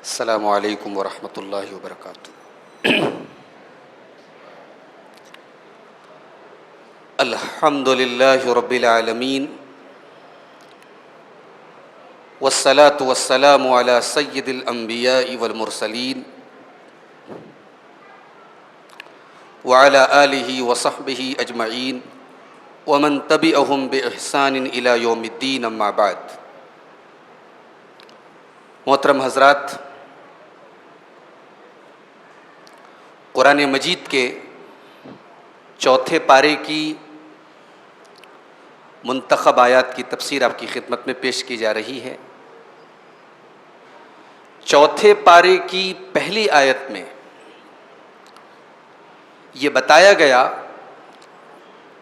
السلام علیکم ورحمۃ اللہ وبرکاتہ۔ الحمد للہ رب العالمین والصلاة والسلام علی سید الانبیاء والمرسلین وعلی آلہ وصحبہ اجمعین ومن تبعہم بإحسان الی یوم الدین، اما بعد۔ محترم حضرات، قرآن مجید کے چوتھے پارے کی منتخب آیات کی تفسیر آپ کی خدمت میں پیش کی جا رہی ہے۔ چوتھے پارے کی پہلی آیت میں یہ بتایا گیا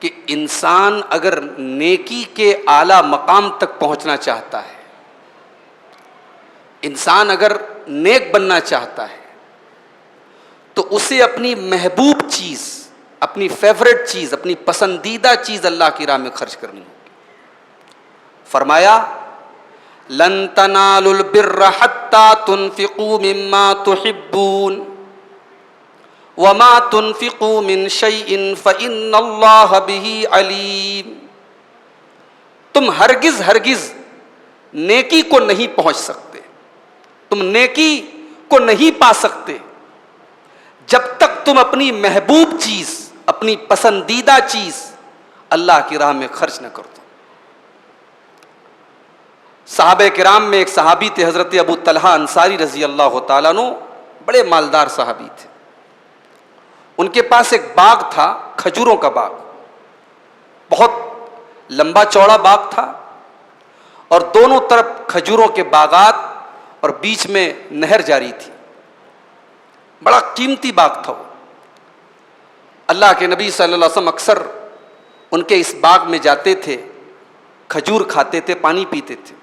کہ انسان اگر نیکی کے اعلیٰ مقام تک پہنچنا چاہتا ہے، انسان اگر نیک بننا چاہتا ہے، تو اسے اپنی محبوب چیز، اپنی فیورٹ چیز، اپنی پسندیدہ چیز اللہ کی راہ میں خرچ کرنی ہوگی۔ فرمایا لن تنالوا البر حتى تنفقوا مما تحبون وما تنفقوا من شيء فإن الله به عليم۔ تم ہرگز نیکی کو نہیں پہنچ سکتے، تم نیکی کو نہیں پا سکتے جب تک تم اپنی محبوب چیز، اپنی پسندیدہ چیز اللہ کی راہ میں خرچ نہ کر دو۔ صحابہ کرام میں ایک صحابی تھے حضرت ابو طلحہ انصاری رضی اللہ تعالیٰ عنہ، بڑے مالدار صحابی تھے۔ ان کے پاس ایک باغ تھا، کھجوروں کا باغ، بہت لمبا چوڑا باغ تھا، اور دونوں طرف کھجوروں کے باغات اور بیچ میں نہر جاری تھی۔ بڑا قیمتی باغ تھا وہ۔ اللہ کے نبی صلی اللہ علیہ وسلم اکثر ان کے اس باغ میں جاتے تھے، کھجور کھاتے تھے، پانی پیتے تھے۔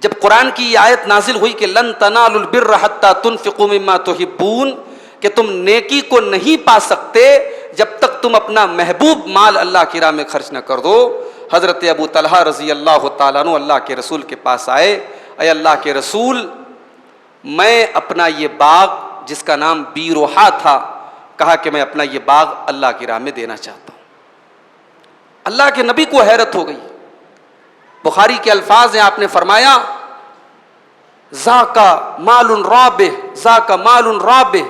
جب قرآن کی یہ آیت نازل ہوئی کہ لن تنالوا البر حتى تنفقوا مما تحبون، کہ تم نیکی کو نہیں پا سکتے جب تک تم اپنا محبوب مال اللہ کی راہ میں خرچ نہ کر دو، حضرت ابو طلحہ رضی اللہ تعالیٰ عنہ اللہ کے رسول کے پاس آئے، اے اللہ کے رسول، میں اپنا یہ باغ جس کا نام بیروحا تھا، کہا کہ میں اپنا یہ باغ اللہ کی راہ میں دینا چاہتا ہوں۔ اللہ کے نبی کو حیرت ہو گئی۔ بخاری کے الفاظ ہیں، آپ نے فرمایا ذاک مال رابح، ذاک مال رابح،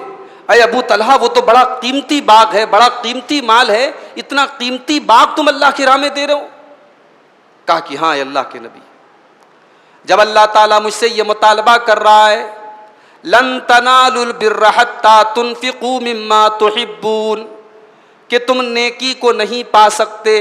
اے ابو طلحہ وہ تو بڑا قیمتی باغ ہے، بڑا قیمتی مال ہے، اتنا قیمتی باغ تم اللہ کی راہ میں دے رہے ہو؟ کہا کہ ہاں اے اللہ کے نبی۔ جب اللہ تعالیٰ مجھ سے یہ مطالبہ کر رہا ہے لن تنالوا البر حتى تنفقوا مما تحبون، کہ تم نیکی کو نہیں پا سکتے،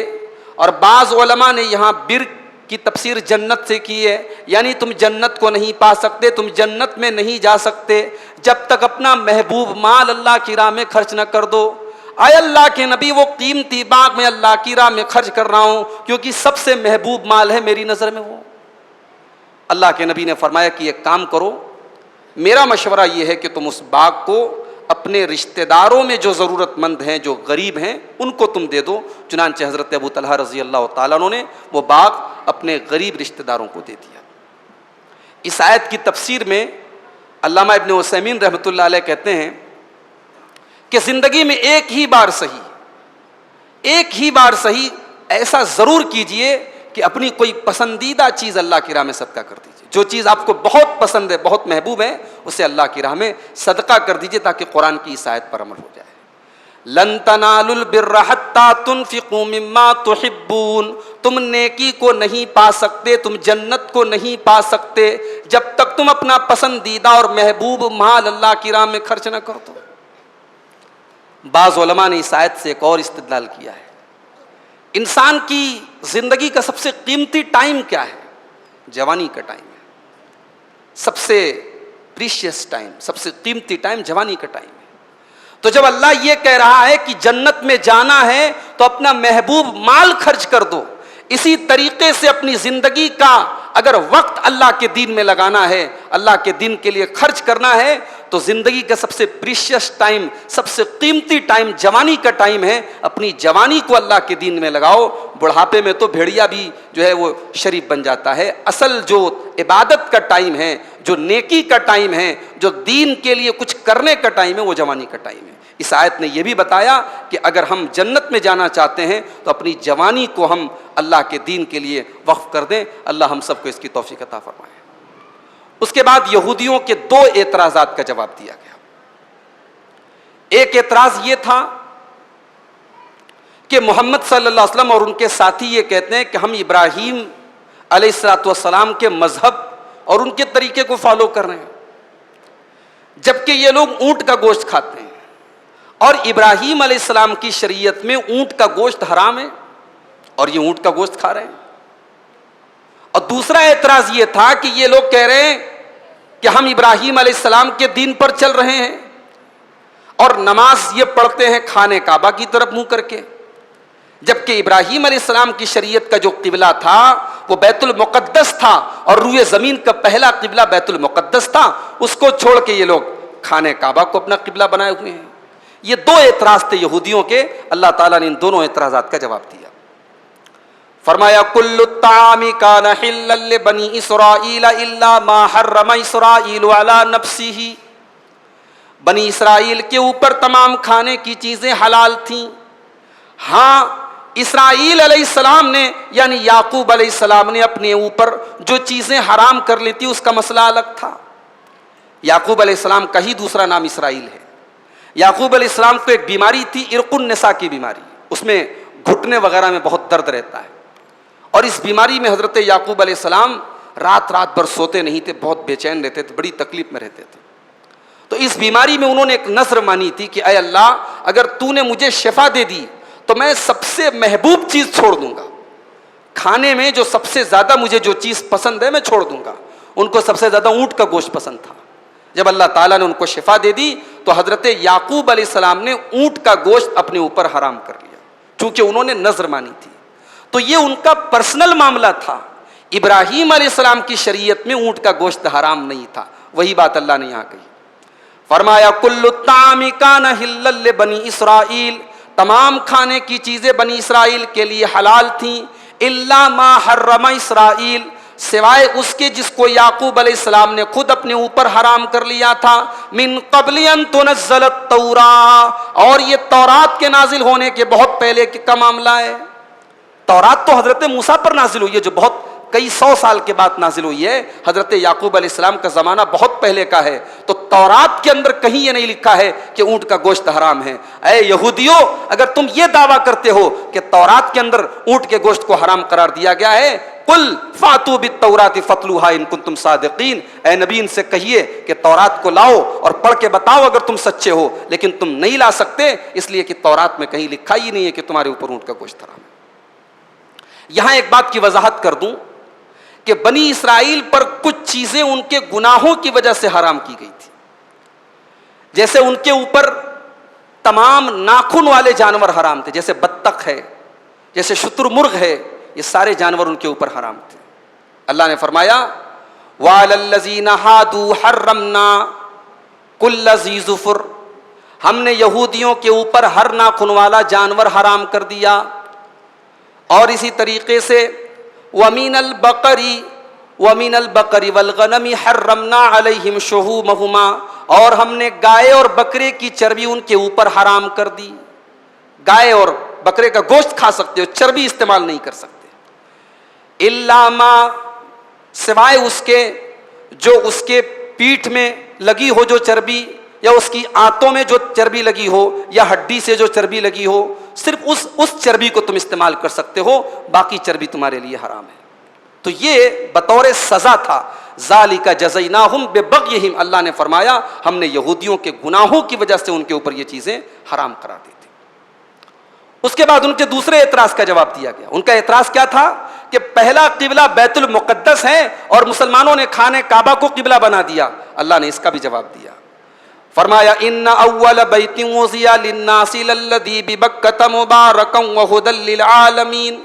اور بعض علماء نے یہاں بر کی تفسیر جنت سے کی ہے، یعنی تم جنت کو نہیں پا سکتے، تم جنت میں نہیں جا سکتے جب تک اپنا محبوب مال اللہ کی راہ میں خرچ نہ کر دو۔ اے اللہ کے نبی، وہ قیمتی باغ میں اللہ کی راہ میں خرچ کر رہا ہوں کیونکہ سب سے محبوب مال ہے میری نظر میں وہ۔ اللہ کے نبی نے فرمایا کہ ایک کام کرو، میرا مشورہ یہ ہے کہ تم اس باغ کو اپنے رشتہ داروں میں جو ضرورت مند ہیں، جو غریب ہیں، ان کو تم دے دو۔ چنانچہ حضرت ابو طلحہ رضی اللہ تعالیٰ عنہ نے وہ باغ اپنے غریب رشتہ داروں کو دے دیا۔ اس آیت کی تفسیر میں علامہ ابن عثیمین رحمۃ اللہ علیہ کہتے ہیں کہ زندگی میں ایک ہی بار صحیح ایسا ضرور کیجئے کہ اپنی کوئی پسندیدہ چیز اللہ کی راہ میں صدقہ کر دیجئے۔ جو چیز آپ کو بہت پسند ہے، بہت محبوب ہے، اسے اللہ کی راہ میں صدقہ کر دیجئے تاکہ قرآن کی اس آیت پر عمل ہو جائے۔ لن تنالوا البر حتى تنفقوا مما تحبون، تم نیکی کو نہیں پا سکتے، تم جنت کو نہیں پا سکتے جب تک تم اپنا پسندیدہ اور محبوب مال اللہ کی راہ میں خرچ نہ کر دو۔ بعض علماء نے اس آیت سے ایک اور استدلال کیا ہے، انسان کی زندگی کا سب سے قیمتی ٹائم کیا ہے؟ جوانی کا ٹائم ہے۔ سب سے پریشیس ٹائم، سب سے قیمتی ٹائم جوانی کا ٹائم ہے۔ تو جب اللہ یہ کہہ رہا ہے کہ جنت میں جانا ہے تو اپنا محبوب مال خرچ کر دو، اسی طریقے سے اپنی زندگی کا اگر وقت اللہ کے دین میں لگانا ہے، اللہ کے دین کے لیے خرچ کرنا ہے، تو زندگی کا سب سے پریشیس ٹائم، سب سے قیمتی ٹائم جوانی کا ٹائم ہے. اپنی جوانی کو اللہ کے دین میں لگاؤ. بڑھاپے میں تو بھیڑیا بھی جو ہے وہ شریف بن جاتا ہے. اصل جو عبادت کا ٹائم ہے، جو نیکی کا ٹائم ہے، جو دین کے لیے کچھ کرنے کا ٹائم ہے، وہ جوانی کا ٹائم ہے. اس آیت نے یہ بھی بتایا کہ اگر ہم جنت میں جانا چاہتے ہیں تو اپنی جوانی کو ہم اللہ کے دین کے لیے وقف کر دیں. اللہ ہم سب کو اس کی توفیق عطا فرمائے. اس کے بعد یہودیوں کے 2 اعتراضات کا جواب دیا گیا. ایک اعتراض یہ تھا کہ محمد صلی اللہ علیہ وسلم اور ان کے ساتھی یہ کہتے ہیں کہ ہم ابراہیم علیہ الصلوۃ والسلام کے مذہب اور ان کے طریقے کو فالو کر رہے ہیں، جبکہ یہ لوگ اونٹ کا گوشت کھاتے ہیں اور ابراہیم علیہ السلام کی شریعت میں اونٹ کا گوشت حرام ہے اور یہ اونٹ کا گوشت کھا رہے ہیں. اور دوسرا اعتراض یہ تھا کہ یہ لوگ کہہ رہے ہیں کہ ہم ابراہیم علیہ السلام کے دین پر چل رہے ہیں اور نماز یہ پڑھتے ہیں خانہ کعبہ کی طرف منہ کر کے، جبکہ ابراہیم علیہ السلام کی شریعت کا جو قبلہ تھا وہ بیت المقدس تھا اور روئے زمین کا پہلا قبلہ بیت المقدس تھا. اس کو چھوڑ کے یہ لوگ خانہ کعبہ کو اپنا قبلہ بنائے ہوئے ہیں. یہ 2 اعتراض تھے یہودیوں کے. اللہ تعالیٰ نے ان دونوں اعتراضات کا جواب دیا. فرمایا کل الطعام کان حلا لبنی اسرائیل الا ما حرم اسرائیل علی نفسہ. بنی اسرائیل کے اوپر تمام کھانے کی چیزیں حلال تھیں. ہاں اسرائیل علیہ السلام نے یعنی یعقوب علیہ السلام نے اپنے اوپر جو چیزیں حرام کر لی تھی اس کا مسئلہ الگ تھا. یعقوب علیہ السلام کا ہی دوسرا نام اسرائیل ہے. یعقوب علیہ السلام کو ایک بیماری تھی، عرق النساء کی بیماری. اس میں گھٹنے وغیرہ میں بہت درد رہتا ہے اور اس بیماری میں حضرت یعقوب علیہ السلام رات بھر سوتے نہیں تھے، بہت بے چین رہتے تھے، بڑی تکلیف میں رہتے تھے. تو اس بیماری میں انہوں نے ایک نذر مانی تھی کہ اے اللہ اگر تو نے مجھے شفا دے دی تو میں سب سے محبوب چیز چھوڑ دوں گا. کھانے میں جو سب سے زیادہ مجھے جو چیز پسند ہے میں چھوڑ دوں گا. ان کو سب سے زیادہ اونٹ کا گوشت پسند تھا. جب اللہ تعالیٰ نے ان کو شفا دے دی تو حضرت یعقوب علیہ السلام نے اونٹ کا گوشت اپنے اوپر حرام کر لیا چونکہ انہوں نے نذر مانی تھی. تو یہ ان کا پرسنل معاملہ تھا. ابراہیم علیہ السلام کی شریعت میں اونٹ کا گوشت حرام نہیں تھا. وہی بات اللہ نے یہاں کہی. فرمایا کل الطعام کان حلا لبنی اسرائیل، تمام کھانے کی چیزیں بنی اسرائیل کے لیے حلال تھیں. الا ما حرم اسرائیل، سوائے اس کے جس کو یعقوب علیہ السلام نے خود اپنے اوپر حرام کر لیا تھا. من قبل ان تنزل التوراۃ، اور یہ تورات کے نازل ہونے کے بہت پہلے کا معاملہ ہے. تورات تو حضرت موسیٰ پر نازل ہوئی ہے جو بہت کئی 100 سال کے بعد نازل ہوئی ہے. حضرت یعقوب علیہ السلام کا زمانہ بہت پہلے کا ہے. تو تورات کے اندر کہیں یہ نہیں لکھا ہے کہ اونٹ کا گوشت حرام ہے. اے یہودیو، اگر تم یہ دعویٰ کرتے ہو کہ تورات کے اندر اونٹ کے گوشت کو حرام قرار دیا گیا ہے، قل فاتوا بالتوراۃ فاتلوها ان کنتم صادقین، اے نبی ان سے کہیے کہ تورات کو لاؤ اور پڑھ کے بتاؤ اگر تم سچے ہو. لیکن تم نہیں لا سکتے اس لیے کہ تورات میں کہیں لکھا ہی نہیں ہے کہ تمہارے اوپر اونٹ کا گوشت حرام ہے. یہاں ایک بات کی وضاحت کر دوں کہ بنی اسرائیل پر کچھ چیزیں ان کے گناہوں کی وجہ سے حرام کی گئی تھی. جیسے ان کے اوپر تمام ناخن والے جانور حرام تھے، جیسے بطخ ہے، جیسے شتر مرغ ہے، یہ سارے جانور ان کے اوپر حرام تھے. اللہ نے فرمایا وَعَلَى الَّذِينَ هَادُوا حَرَّمْنَا كُلَّ ذِي ظُفُرٍ، ہم نے یہودیوں کے اوپر ہر ناخن والا جانور حرام کر دیا. اور اسی طریقے سے وَمِنَ الْبَقَرِ وَالْغَنَمِ حَرَّمْنَا عَلَيْهِمْ شُحُومَهُمَا، اور ہم نے گائے اور بکرے کی چربی ان کے اوپر حرام کر دی. گائے اور بکرے کا گوشت کھا سکتے ہو، چربی استعمال نہیں کر سکتے. اِلَّا مَا، سوائے اس کے جو اس کے پیٹھ میں لگی ہو جو چربی، یا اس کی آنتوں میں جو چربی لگی ہو، یا ہڈی سے جو چربی لگی ہو، صرف اس چربی کو تم استعمال کر سکتے ہو، باقی چربی تمہارے لیے حرام ہے. تو یہ بطور سزا تھا. ذَلِكَ جَزَيْنَاهُمْ بِبَغْيِهِمْ، اللہ نے فرمایا ہم نے یہودیوں کے گناہوں کی وجہ سے ان کے اوپر یہ چیزیں حرام قرار دی تھی. اس کے بعد ان کے دوسرے اعتراض کا جواب دیا گیا. ان کا اعتراض کیا تھا کہ پہلا قبلہ بیت المقدس ہے اور مسلمانوں نے خانہ کعبہ کو قبلہ بنا دیا. اللہ نے اس کا بھی جواب دیا. فرمایا ان اول بیت وضع للناس للذی ببکۃ مبارکا وہدی للعالمین،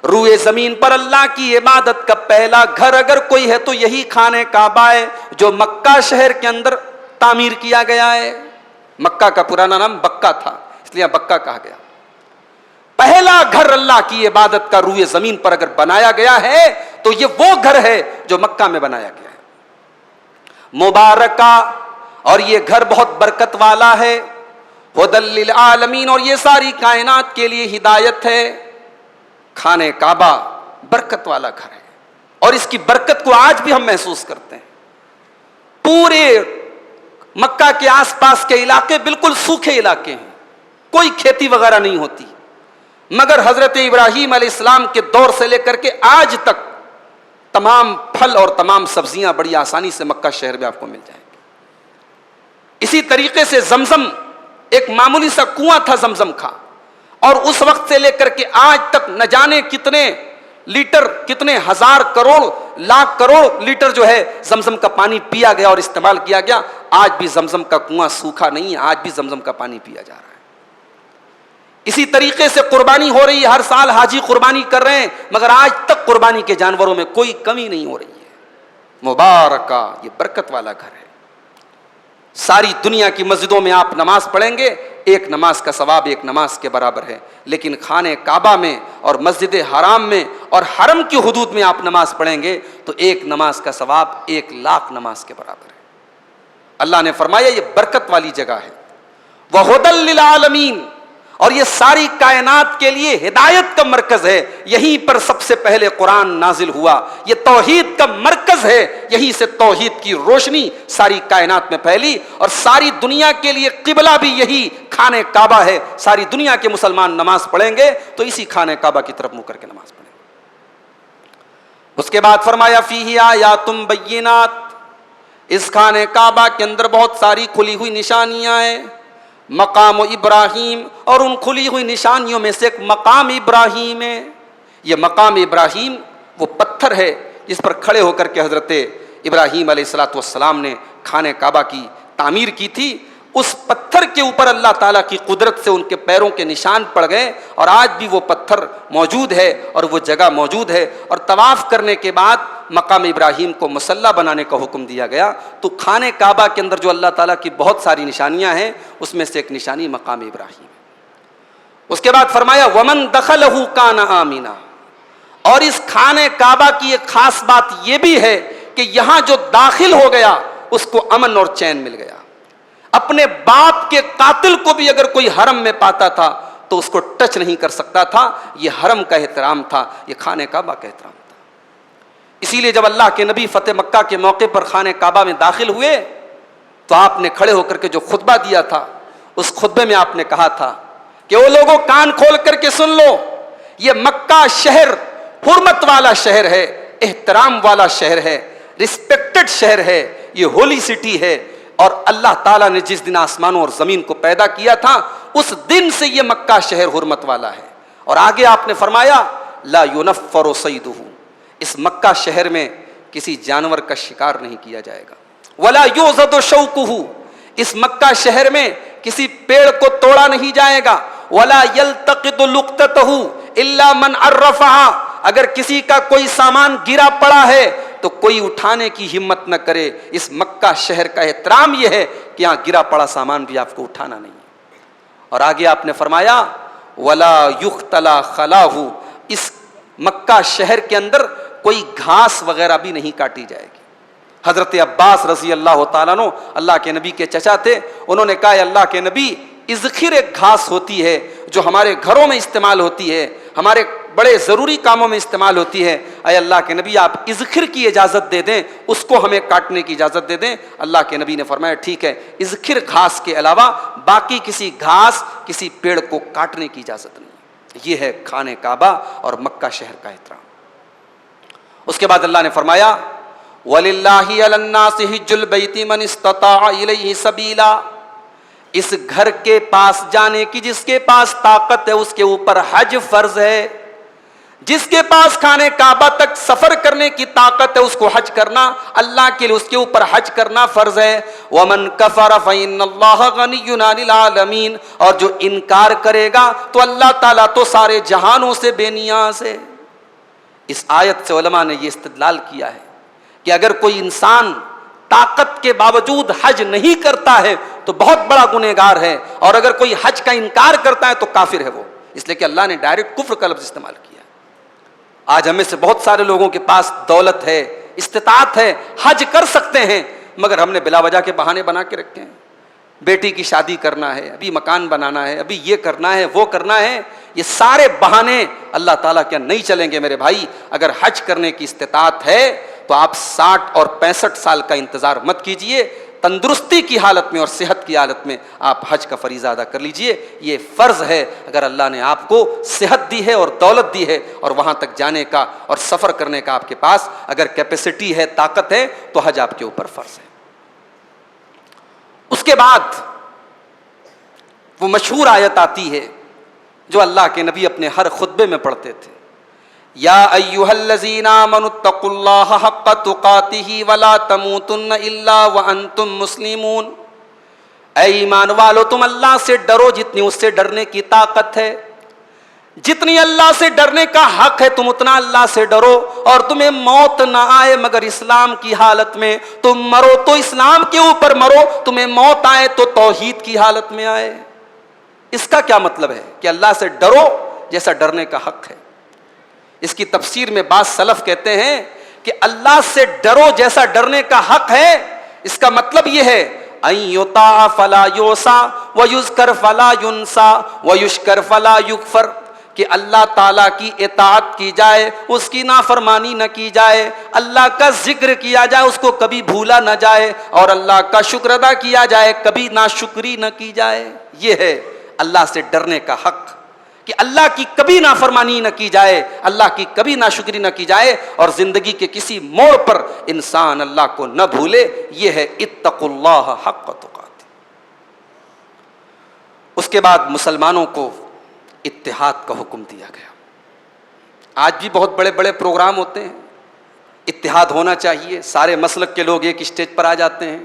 روئے زمین پر اللہ کی عبادت کا پہلا گھر اگر کوئی ہے تو یہی خانہ کعبہ ہے جو مکہ شہر کے اندر تعمیر کیا گیا ہے. مکہ کا پرانا نام بکہ تھا، اس لیے بکہ کہا گیا. پہلا گھر اللہ کی عبادت کا روئے زمین پر اگر بنایا گیا ہے تو یہ وہ گھر ہے جو مکہ میں بنایا گیا ہے. مبارکہ، اور یہ گھر بہت برکت والا ہے. ہدی للعالمین، اور یہ ساری کائنات کے لیے ہدایت ہے. خانہ کعبہ برکت والا گھر ہے، اور اس کی برکت کو آج بھی ہم محسوس کرتے ہیں. پورے مکہ کے آس پاس کے علاقے بالکل سوکھے علاقے ہیں، کوئی کھیتی وغیرہ نہیں ہوتی، مگر حضرت ابراہیم علیہ السلام کے دور سے لے کر کے آج تک تمام پھل اور تمام سبزیاں بڑی آسانی سے مکہ شہر میں آپ کو مل جائیں گی. اسی طریقے سے زمزم، ایک معمولی سا کنواں تھا زمزم کا، اور اس وقت سے لے کر کے آج تک نہ جانے کتنے لیٹر، کتنے ہزار کروڑ، لاکھ کروڑ لیٹر جو ہے زمزم کا پانی پیا گیا اور استعمال کیا گیا. آج بھی زمزم کا کنواں سوکھا نہیں ہے، آج بھی زمزم کا پانی پیا جا رہا ہے. اسی طریقے سے قربانی ہو رہی ہے، ہر سال حاجی قربانی کر رہے ہیں، مگر آج تک قربانی کے جانوروں میں کوئی کمی نہیں ہو رہی ہے. مبارکہ، یہ برکت والا گھر ہے. ساری دنیا کی مسجدوں میں آپ نماز پڑھیں گے، ایک نماز کا ثواب ایک نماز کے برابر ہے. لیکن خانہ کعبہ میں اور مسجد حرام میں اور حرم کی حدود میں آپ نماز پڑھیں گے تو ایک نماز کا ثواب 1,00,000 نماز کے برابر ہے. اللہ نے فرمایا یہ برکت والی جگہ ہے. وَهُدًى لِّلْعَالَمِينَ، اور یہ ساری کائنات کے لیے ہدایت کا مرکز ہے. یہیں پر سب سے پہلے قرآن نازل ہوا. یہ توحید کا مرکز ہے، یہیں سے توحید کی روشنی ساری کائنات میں پھیلی، اور ساری دنیا کے لیے قبلہ بھی یہی خانہ کعبہ ہے. ساری دنیا کے مسلمان نماز پڑھیں گے تو اسی خانہ کعبہ کی طرف منہ کر کے نماز پڑھیں گے. اس کے بعد فرمایا فیہ آیات بینات، اس خانہ کعبہ کے اندر بہت ساری کھلی ہوئی نشانیاں ہیں. مقام ابراہیم، اور ان کھلی ہوئی نشانیوں میں سے ایک مقام ابراہیم ہے. یہ مقام ابراہیم وہ پتھر ہے جس پر کھڑے ہو کر کے حضرت ابراہیم علیہ الصلوۃ والسلام نے خانہ کعبہ کی تعمیر کی تھی. اس پتھر کے اوپر اللہ تعالیٰ کی قدرت سے ان کے پیروں کے نشان پڑ گئے، اور آج بھی وہ پتھر موجود ہے اور وہ جگہ موجود ہے. اور طواف کرنے کے بعد مقام ابراہیم کو مصلی بنانے کا حکم دیا گیا. تو خانہ کعبہ کے اندر جو اللہ تعالیٰ کی بہت ساری نشانیاں ہیں اس میں سے ایک نشانی مقام ابراہیم ہے. اس کے بعد فرمایا ومن دخلہ کان آمنا، اور اس خانہ کعبہ کی ایک خاص بات یہ بھی ہے کہ یہاں جو داخل ہو گیا اس کو امن اور چین مل گیا. اپنے باپ کے قاتل کو بھی اگر کوئی حرم میں پاتا تھا تو اس کو ٹچ نہیں کر سکتا تھا. یہ حرم کا احترام تھا، یہ خانہ کعبہ کا احترام تھا. اسی لیے جب اللہ کے نبی فتح مکہ کے موقع پر خانہ کعبہ میں داخل ہوئے تو آپ نے کھڑے ہو کر کے جو خطبہ دیا تھا اس خطبے میں آپ نے کہا تھا کہ وہ لوگوں کان کھول کر کے سن لو، یہ مکہ شہر حرمت والا شہر ہے، احترام والا شہر ہے، رسپیکٹڈ شہر ہے، یہ ہولی سٹی ہے. اور اللہ تعالیٰ نے جس دن آسمانوں اور زمین کو پیدا کیا تھا اس دن سے یہ مکہ شہر حرمت والا ہے. اور آگے آپ نے فرمایا لا ينفر صیدہ، اس مکہ شہر میں کسی جانور کا شکار نہیں کیا جائے گا. ولا یوزد شوکہ، اس مکہ شہر میں کسی پیڑ کو توڑا نہیں جائے گا. ولا یلتقط لقطتہ الا من عرفها، اگر کسی کا کوئی سامان گرا پڑا ہے تو کوئی اٹھانے کی ہمت نہ کرے. اس مکہ شہر کا احترام یہ ہے کہ یہاں گرا پڑا سامان بھی آپ کو اٹھانا نہیں ہے. اور آگے آپ نے فرمایا ولا یختلا خلاہ، اس مکہ شہر کے اندر کوئی گھاس وغیرہ بھی نہیں کاٹی جائے گی. حضرت عباس رضی اللہ تعالیٰ عنہ اللہ کے نبی کے چچا تھے، انہوں نے کہا اللہ کے نبی اذخر ایک گھاس ہوتی ہے جو ہمارے گھروں میں استعمال ہوتی ہے، ہمارے بڑے ضروری کاموں میں استعمال ہوتی ہے. اے اللہ کے نبی آپ اذخر کی اجازت دے دیں، اس کو ہمیں کاٹنے کی اجازت دے دیں. اللہ کے نبی نے فرمایا ٹھیک ہے، اذخر گھاس کے علاوہ باقی کسی گھاس کسی پیڑ کو کاٹنے کی اجازت نہیں. یہ ہے خانہ کعبہ اور مکہ شہر کا احترام. اس کے بعد اللہ نے فرمایا وَلِلَّهِ عَلَى النَّاسِ حِجُّ الْبَيْتِ مَنِ اسْتَطَاعَ إِلَيْهِ سَبِيلًا، اس گھر کے پاس جانے کی جس کے پاس طاقت ہے اس کے اوپر حج فرض ہے. جس کے پاس خانہ کعبہ تک سفر کرنے کی طاقت ہے اس کو حج کرنا اللہ کے لیے، اس کے اوپر حج کرنا فرض ہے. وَمَن كَفَرَ فَإِنَّ اللَّهَ غَنِيٌّ عَنِ الْعَالَمِينَ، اور جو انکار کرے گا تو اللہ تعالیٰ تو سارے جہانوں سے بے نیاز ہے. اس آیت سے علماء نے یہ استدلال کیا ہے کہ اگر کوئی انسان طاقت کے باوجود حج نہیں کرتا ہے تو بہت بڑا گنہگار ہے، اور اگر کوئی حج کا انکار کرتا ہے تو کافر ہے وہ، اس لیے کہ اللہ نے ڈائریکٹ کفر کا لفظ استعمال کیا۔ آج ہمیں سے بہت سارے لوگوں کے پاس دولت ہے، استطاعت ہے، حج کر سکتے ہیں، مگر ہم نے بلا وجہ کے بہانے بنا کے رکھے ہیں۔ بیٹی کی شادی کرنا ہے، ابھی مکان بنانا ہے، ابھی یہ کرنا ہے، وہ کرنا ہے، یہ سارے بہانے اللہ تعالیٰ کیا نہیں چلیں گے میرے بھائی؟ اگر حج کرنے کی استطاعت ہے تو آپ 60 اور 65 سال کا انتظار مت کیجئے، تندرستی کی حالت میں اور صحت کی حالت میں آپ حج کا فریضہ ادا کر لیجئے، یہ فرض ہے۔ اگر اللہ نے آپ کو صحت دی ہے اور دولت دی ہے اور وہاں تک جانے کا اور سفر کرنے کا آپ کے پاس اگر کیپیسٹی ہے، طاقت ہے، تو حج آپ کے اوپر فرض ہے۔ اس کے بعد وہ مشہور آیت آتی ہے جو اللہ کے نبی اپنے ہر خطبے میں پڑھتے تھے، یا ایھا الذین آمنوا اتقوا اللہ حق تقاتہ ولا تموتن الا وانتم مسلمون، اے ایمان والو تم اللہ سے ڈرو جتنی اس سے ڈرنے کی طاقت ہے، جتنی اللہ سے ڈرنے کا حق ہے تم اتنا اللہ سے ڈرو، اور تمہیں موت نہ آئے مگر اسلام کی حالت میں، تم مرو تو اسلام کے اوپر مرو، تمہیں موت آئے تو توحید کی حالت میں آئے۔ اس کا کیا مطلب ہے؟ کہ اللہ سے ڈرو جیسا ڈرنے کا حق ہے۔ اس کی تفسیر میں بعض سلف کہتے ہیں کہ اللہ سے ڈرو جیسا ڈرنے کا حق ہے، اس کا مطلب یہ ہے ان یطاع فلا یوسع ویذکر فلا ینسى ویشکر فلا یکفر، کہ اللہ تعالیٰ کی اطاعت کی جائے، اس کی نافرمانی نہ کی جائے، اللہ کا ذکر کیا جائے، اس کو کبھی بھولا نہ جائے، اور اللہ کا شکر ادا کیا جائے، کبھی ناشکری نہ کی جائے۔ یہ ہے اللہ سے ڈرنے کا حق، کہ اللہ کی کبھی نافرمانی نہ کی جائے، اللہ کی کبھی ناشکری نہ کی جائے، اور زندگی کے کسی موڑ پر انسان اللہ کو نہ بھولے۔ یہ ہے اتقوا اللہ حق تقاتہ۔ اس کے بعد مسلمانوں کو اتحاد کا حکم دیا گیا۔ آج بھی بہت بڑے بڑے پروگرام ہوتے ہیں، اتحاد ہونا چاہیے، سارے مسلک کے لوگ ایک اسٹیج پر آ جاتے ہیں۔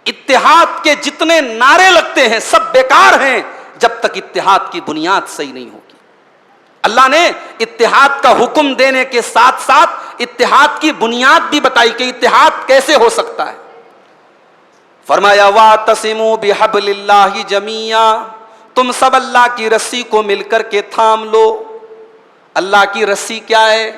اتحاد کے جتنے نعرے لگتے ہیں سب بیکار ہیں جب تک اتحاد کی بنیاد صحیح نہیں ہوگی۔ اللہ نے اتحاد کا حکم دینے کے ساتھ ساتھ اتحاد کی بنیاد بھی بتائی کہ اتحاد کیسے ہو سکتا ہے۔ فرمایا وَاعْتَصِمُوا بِحَبْلِ اللَّهِ جَمِيعًا، تم سب اللہ کی رسی کو مل کر کے تھام لو۔ اللہ کی رسی کیا ہے؟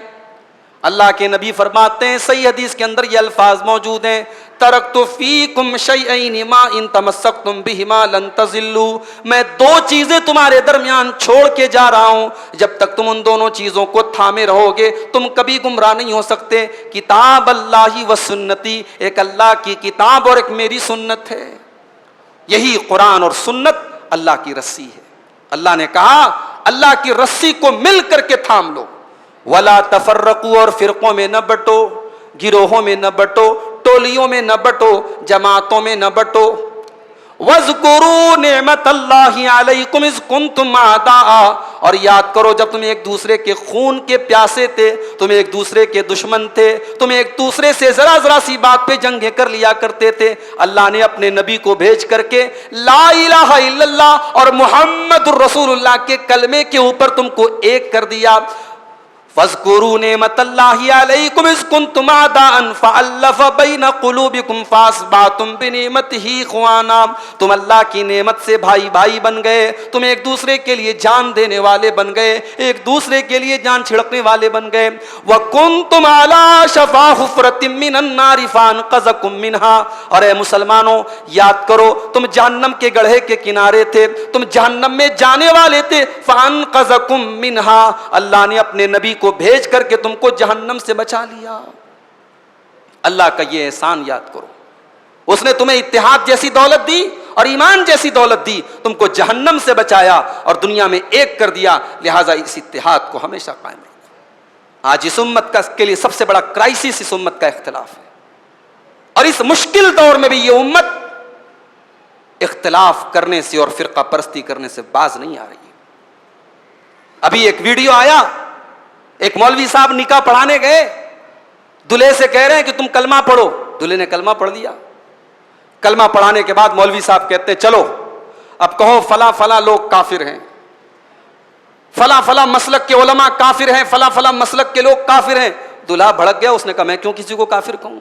اللہ کے نبی فرماتے ہیں، صحیح حدیث کے اندر یہ الفاظ موجود ہیں، ترکت فیکم شیئین ما ان تمسکتم بہما لن تضلوا، میں دو چیزیں تمہارے درمیان چھوڑ کے جا رہا ہوں، جب تک تم ان دونوں چیزوں کو تھامے رہو گے تم کبھی گمراہ نہیں ہو سکتے، کتاب اللہ و سنتی، ایک اللہ کی کتاب اور ایک میری سنت ہے۔ یہی قرآن اور سنت اللہ کی رسی ہے۔ اللہ نے کہا اللہ کی رسی کو مل کر کے تھام لو، ولا تفرقوا، اور فرقوں میں نہ بٹو، گروہوں میں نہ بٹو، ٹولیوں میں نہ بٹو، جماعتوں میں نہ بٹو۔ وَاذْكُرُوا نِعْمَةَ اللَّهِ عَلَيْكُمْ إِذْ كُنْتُمْ أَعْدَاءً، اور یاد کرو جب تم ایک دوسرے کے خون کے پیاسے تھے، تم ایک دوسرے کے دشمن تھے، تم ایک دوسرے سے ذرا سی بات پہ جنگیں کر لیا کرتے تھے، اللہ نے اپنے نبی کو بھیج کر کے لا الہ الا اللہ اور محمد الرسول اللہ کے کلمے کے اوپر تم کو ایک کر دیا۔ فاذکروا نعمت اللہ علیکم اذ کنتم اعداء فالف بین قلوبکم فاصبحتم بنعمتہ اخوانا، تم اللہ کی نعمت سے بھائی بھائی بن گئے، تم ایک دوسرے کے لیے جان دینے والے بن گئے، ایک دوسرے کے لیے جان چھڑکنے والے بن گئے۔ وکنتم علی شفا حفرۃ من النار فانقذکم منها، اور اے مسلمانوں یاد کرو تم جہنم کے گڑھے کے کنارے تھے، تم جہنم میں جانے والے تھے، فانقذکم منها، اللہ نے اپنے نبی کو بھیج کر کے تم کو جہنم سے بچا لیا۔ اللہ کا یہ احسان یاد کرو، اس نے تمہیں اتحاد جیسی دولت دی اور ایمان جیسی دولت دی، تم کو جہنم سے بچایا اور دنیا میں ایک کر دیا، لہٰذا اس اتحاد کو ہمیشہ قائم رکھو۔ آج اس امت کے لیے سب سے بڑا کرائسس اس امت کا اختلاف ہے، اور اس مشکل دور میں بھی یہ امت اختلاف کرنے سے اور فرقہ پرستی کرنے سے باز نہیں آ رہی ہے۔ ابھی ایک ویڈیو آیا، ایک مولوی صاحب نکاح پڑھانے گئے، دلہے سے کہہ رہے ہیں کہ تم کلمہ پڑھو، دلہے نے کلمہ پڑھ دیا۔ کلمہ پڑھانے کے بعد مولوی صاحب کہتے ہیں چلو اب کہو فلاں فلاں لوگ کافر ہیں، فلاں فلاں مسلک کے علماء کافر ہیں، فلاں فلاں مسلک کے لوگ کافر ہیں۔ دلہا بھڑک گیا، اس نے کہا میں کیوں کسی کو کافر کہوں؟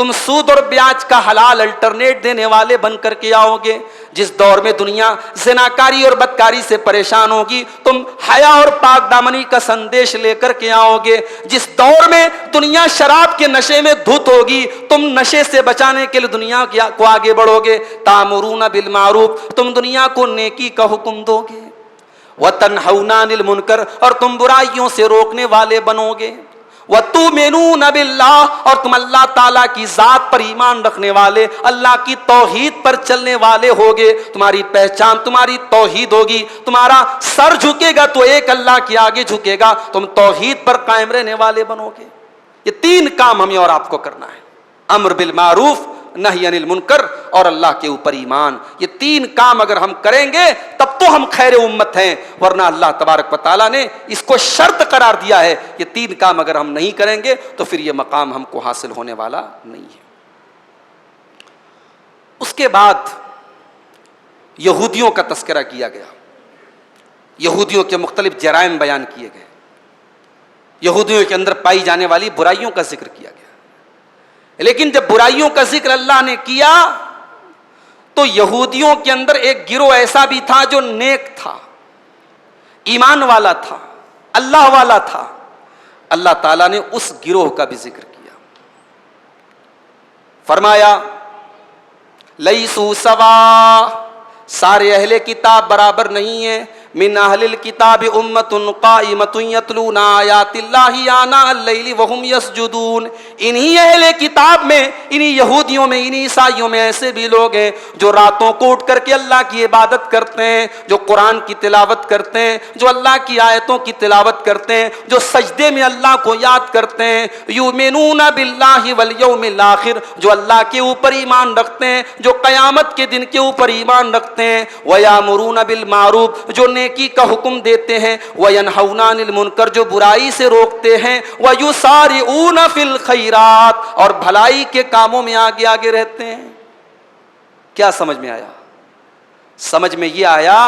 تم سود اور بیاج کا حلال الٹرنیٹ دینے والے بن کر کے آؤ گے. جس دور میں دنیا زناکاری اور بدکاری سے پریشان ہوگی تم حیا اور پاک دامنی کا سندیش لے کر کے آؤ گے. جس دور میں دنیا شراب کے نشے میں دھت ہوگی تم نشے سے بچانے کے لیے دنیا کو آگے بڑھو گے. تامرون بالمعروف, تم دنیا کو نیکی کا حکم دو گے. وتنہون عن المنکر, اور تم برائیوں سے روکنے والے بنو گے. وَتُؤْمِنُونَ بِاللَّهِ, اور تم اللہ تعالیٰ کی ذات پر ایمان رکھنے والے, اللہ کی توحید پر چلنے والے ہوگے. تمہاری پہچان تمہاری توحید ہوگی. تمہارا سر جھکے گا تو ایک اللہ کے آگے جھکے گا. تم توحید پر قائم رہنے والے بنو گے. یہ 3 کام ہمیں اور آپ کو کرنا ہے: امر بالمعروف, نہی عن المنکر, اور اللہ کے اوپر ایمان. یہ 3 کام اگر ہم کریں گے تب تو ہم خیر امت ہیں, ورنہ اللہ تبارک و تعالیٰ نے اس کو شرط قرار دیا ہے. یہ 3 کام اگر ہم نہیں کریں گے تو پھر یہ مقام ہم کو حاصل ہونے والا نہیں ہے. اس کے بعد یہودیوں کا تذکرہ کیا گیا. یہودیوں کے مختلف جرائم بیان کیے گئے. یہودیوں کے اندر پائی جانے والی برائیوں کا ذکر کیا گیا. لیکن جب برائیوں کا ذکر اللہ نے کیا تو یہودیوں کے اندر ایک گروہ ایسا بھی تھا جو نیک تھا, ایمان والا تھا, اللہ والا تھا. اللہ تعالیٰ نے اس گروہ کا بھی ذکر کیا. فرمایا لیسوا سوا, سارے اہل کتاب برابر نہیں ہیں. من اہل الکتاب امۃ قائمۃ یتلون آیات اللہ آناء اللیل وہم یسجدون. انہی اہل کتاب میں, انہی یہودیوں میں, انہی عیسائیوں میں ایسے بھی لوگ ہیں جو راتوں کو اٹھ کر کے اللہ کی عبادت کرتے ہیں, جو قرآن کی تلاوت کرتے ہیں, جو اللہ کی آیتوں کی تلاوت کرتے ہیں, جو سجدے میں اللہ کو یاد کرتے ہیں. یؤمنون باللہ والیوم الآخر, جو اللہ کے اوپر ایمان رکھتے ہیں, جو قیامت کے دن کے اوپر ایمان رکھتے ہیں. ویامرون بالمعروف, جو نیکی کا حکم دیتے ہیں. وینہون عن المنکر, جو برائی سے روکتے ہیں. ویسارعون فی الخیرات, اور بھلائی کے کاموں میں آگے آگے رہتے ہیں. کیا سمجھ میں آیا؟ سمجھ میں یہ آیا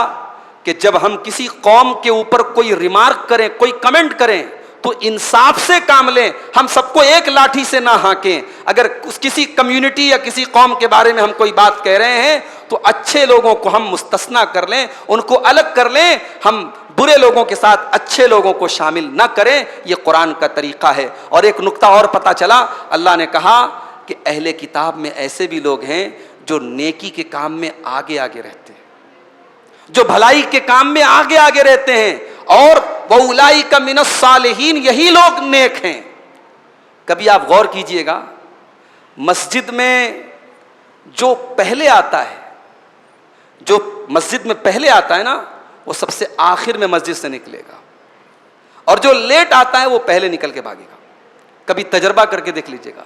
کہ جب ہم کسی قوم کے اوپر کوئی ریمارک کریں, کوئی کمنٹ کریں تو انصاف سے کام لیں. ہم سب کو ایک لاٹھی سے نہ ہانکیں. اگر کسی کمیونٹی یا کسی قوم کے بارے میں ہم کوئی بات کہہ رہے ہیں تو اچھے لوگوں کو ہم مستثنا کر لیں, ان کو الگ کر لیں. ہم برے لوگوں کے ساتھ اچھے لوگوں کو شامل نہ کریں. یہ قرآن کا طریقہ ہے. اور ایک نقطہ اور پتہ چلا, اللہ نے کہا کہ اہل کتاب میں ایسے بھی لوگ ہیں جو نیکی کے کام میں آگے آگے رہتے ہیں, جو بھلائی کے کام میں آگے آگے رہتے ہیں. اور وَأُولَئِكَ مِنَ الصَّالِحِينَ, یہی لوگ نیک ہیں. کبھی آپ غور کیجئے گا, مسجد میں جو پہلے آتا ہے, جو مسجد میں پہلے آتا ہے نا, وہ سب سے آخر میں مسجد سے نکلے گا, اور جو لیٹ آتا ہے وہ پہلے نکل کے بھاگے گا. کبھی تجربہ کر کے دیکھ لیجئے گا.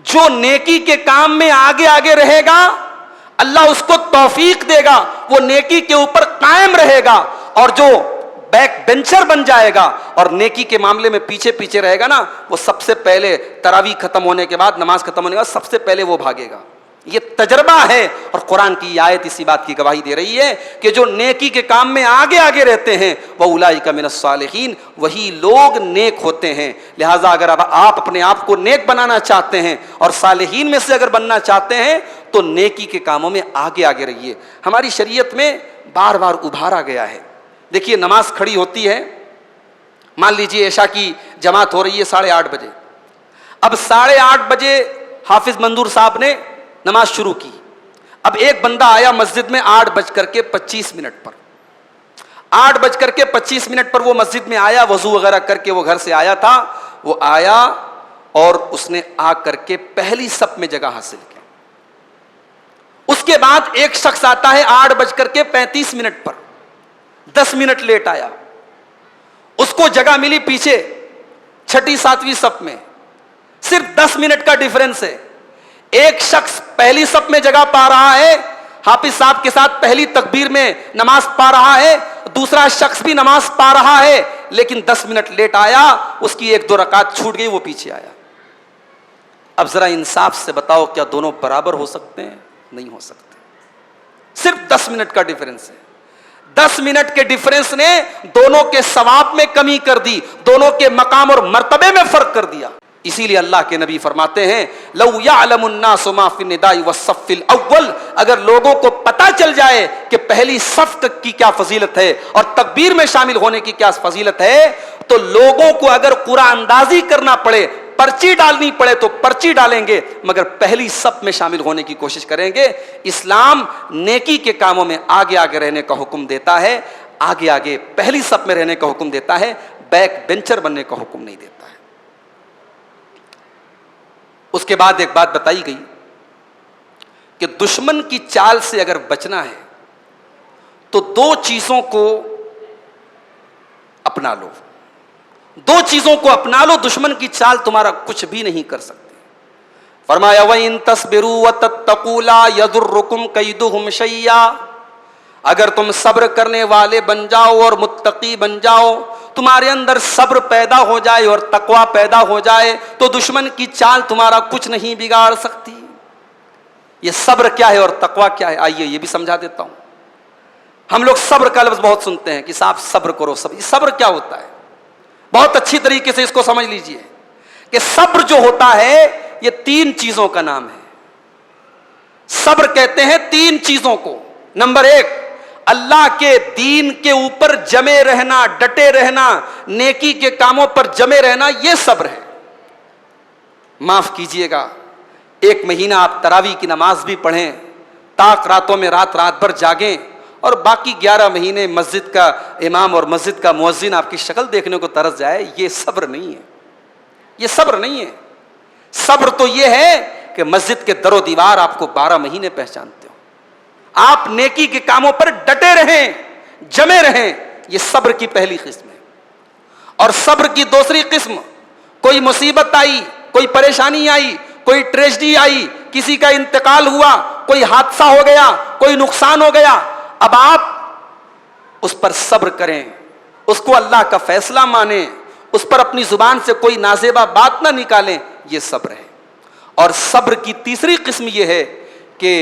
جو نیکی کے کام میں آگے آگے رہے گا اللہ اس کو توفیق دے گا, وہ نیکی کے اوپر قائم رہے گا. اور جو بیک بینچر بن جائے گا اور نیکی کے معاملے میں پیچھے پیچھے رہے گا نا, وہ سب سے پہلے تراویح ختم ہونے کے بعد, نماز ختم ہونے کے بعد سب سے پہلے وہ بھاگے گا. یہ تجربہ ہے, اور قرآن کی آیت اسی بات کی گواہی دے رہی ہے کہ جو نیکی کے کام میں آگے آگے رہتے ہیں وَأُولَئِكَ مِنَ الصَّالِحِينَ, وہی لوگ نیک ہوتے ہیں. لہٰذا اگر آپ اپنے آپ کو نیک بنانا چاہتے ہیں اور صالحین میں سے اگر بننا چاہتے ہیں تو نیکی کے کاموں میں آگے آگے رہیے. ہماری شریعت میں بار بار ابھارا گیا ہے. دیکھیے, نماز کھڑی ہوتی ہے, مان لیجیے عشاء کی جماعت ہو رہی ہے 8:30 بجے. اب 8:30 بجے حافظ منظور صاحب نے نماز شروع کی. اب ایک بندہ آیا مسجد میں 8:25 پر. 8:25 پر وہ مسجد میں آیا, وضو وغیرہ کر کے وہ گھر سے آیا تھا. وہ آیا اور اس نے آ کر کے پہلی صف میں جگہ حاصل کی. اس کے بعد ایک شخص آتا ہے 8:35 پر, 10 منٹ لیٹ آیا. اس کو جگہ ملی پیچھے 6 7ویں صف میں. صرف 10 منٹ کا ڈیفرنس ہے. ایک شخص پہلی صف میں جگہ پا رہا ہے, حافظ صاحب کے ساتھ پہلی تکبیر میں نماز پا رہا ہے. دوسرا شخص بھی نماز پا رہا ہے, لیکن 10 منٹ لیٹ آیا, اس کی 1-2 رکعت چھوٹ گئی, وہ پیچھے آیا. اب ذرا انصاف سے بتاؤ, کیا دونوں برابر ہو سکتے ہیں؟ نہیں ہو سکتے. صرف 10 منٹ کا ڈیفرنس ہے. 10 منٹ کے ڈیفرنس نے دونوں کے ثواب میں کمی کر دی, دونوں کے مقام اور مرتبے میں فرق کر دیا. اسی لیے اللہ کے نبی فرماتے ہیں لو یعلم الناس ما فی النداء والصف الاول، اگر لوگوں کو پتہ چل جائے کہ پہلی صف کی کیا فضیلت ہے اور تکبیر میں شامل ہونے کی کیا فضیلت ہے، تو لوگوں کو اگر قرآن اندازی کرنا پڑے، پرچی ڈالنی پڑے تو پرچی ڈالیں گے، مگر پہلی صف میں شامل ہونے کی کوشش کریں گے۔ اسلام نیکی کے کاموں میں آگے آگے رہنے کا حکم دیتا ہے، آگے آگے پہلی صف میں رہنے کا حکم دیتا ہے، بیک بینچر بننے کا حکم نہیں دیتا ہے۔ اس کے بعد ایک بات بتائی گئی کہ دشمن کی چال سے اگر بچنا ہے تو دو چیزوں کو اپنا لو، دو چیزوں کو اپنا لو، دشمن کی چال تمہارا کچھ بھی نہیں کر سکتے۔ فرمایا وَإِن تَصْبِرُوا وَتَتَّقُوا لَا يَضُرُّكُمْ كَيْدُهُمْ شَيْئًا، اگر تم صبر کرنے والے بن جاؤ اور متقی بن جاؤ، تمہارے اندر صبر پیدا ہو جائے اور تقوی پیدا ہو جائے تو دشمن کی چال تمہارا کچھ نہیں بگاڑ سکتی۔ یہ صبر کیا ہے اور تقوی کیا ہے، آئیے یہ بھی سمجھا دیتا ہوں۔ ہم لوگ صبر کا لفظ بہت سنتے ہیں کہ صاحب صبر کرو، صبر کیا ہوتا ہے؟ بہت اچھی طریقے سے اس کو سمجھ لیجئے کہ صبر جو ہوتا ہے یہ تین چیزوں کا نام ہے۔ صبر کہتے ہیں تین چیزوں کو۔ نمبر ایک، اللہ کے دین کے اوپر جمے رہنا، ڈٹے رہنا، نیکی کے کاموں پر جمے رہنا، یہ صبر ہے۔ معاف کیجئے گا، ایک مہینہ آپ تراویح کی نماز بھی پڑھیں، تاک راتوں میں رات بھر جاگیں، اور باقی 11 مہینے مسجد کا امام اور مسجد کا مؤذن آپ کی شکل دیکھنے کو ترس جائے، یہ صبر نہیں ہے، یہ صبر نہیں ہے۔ صبر تو یہ ہے کہ مسجد کے در و دیوار آپ کو 12 مہینے پہچانتے ہو، آپ نیکی کے کاموں پر ڈٹے رہیں، جمے رہیں، یہ صبر کی پہلی قسم ہے۔ اور صبر کی دوسری قسم، کوئی مصیبت آئی، کوئی پریشانی آئی، کوئی ٹریجڈی آئی، کسی کا انتقال ہوا، کوئی حادثہ ہو گیا، کوئی نقصان ہو گیا، اب آپ اس پر صبر کریں، اس کو اللہ کا فیصلہ مانیں، اس پر اپنی زبان سے کوئی نازیبہ بات نہ نکالیں، یہ صبر ہے۔ اور صبر کی تیسری قسم یہ ہے کہ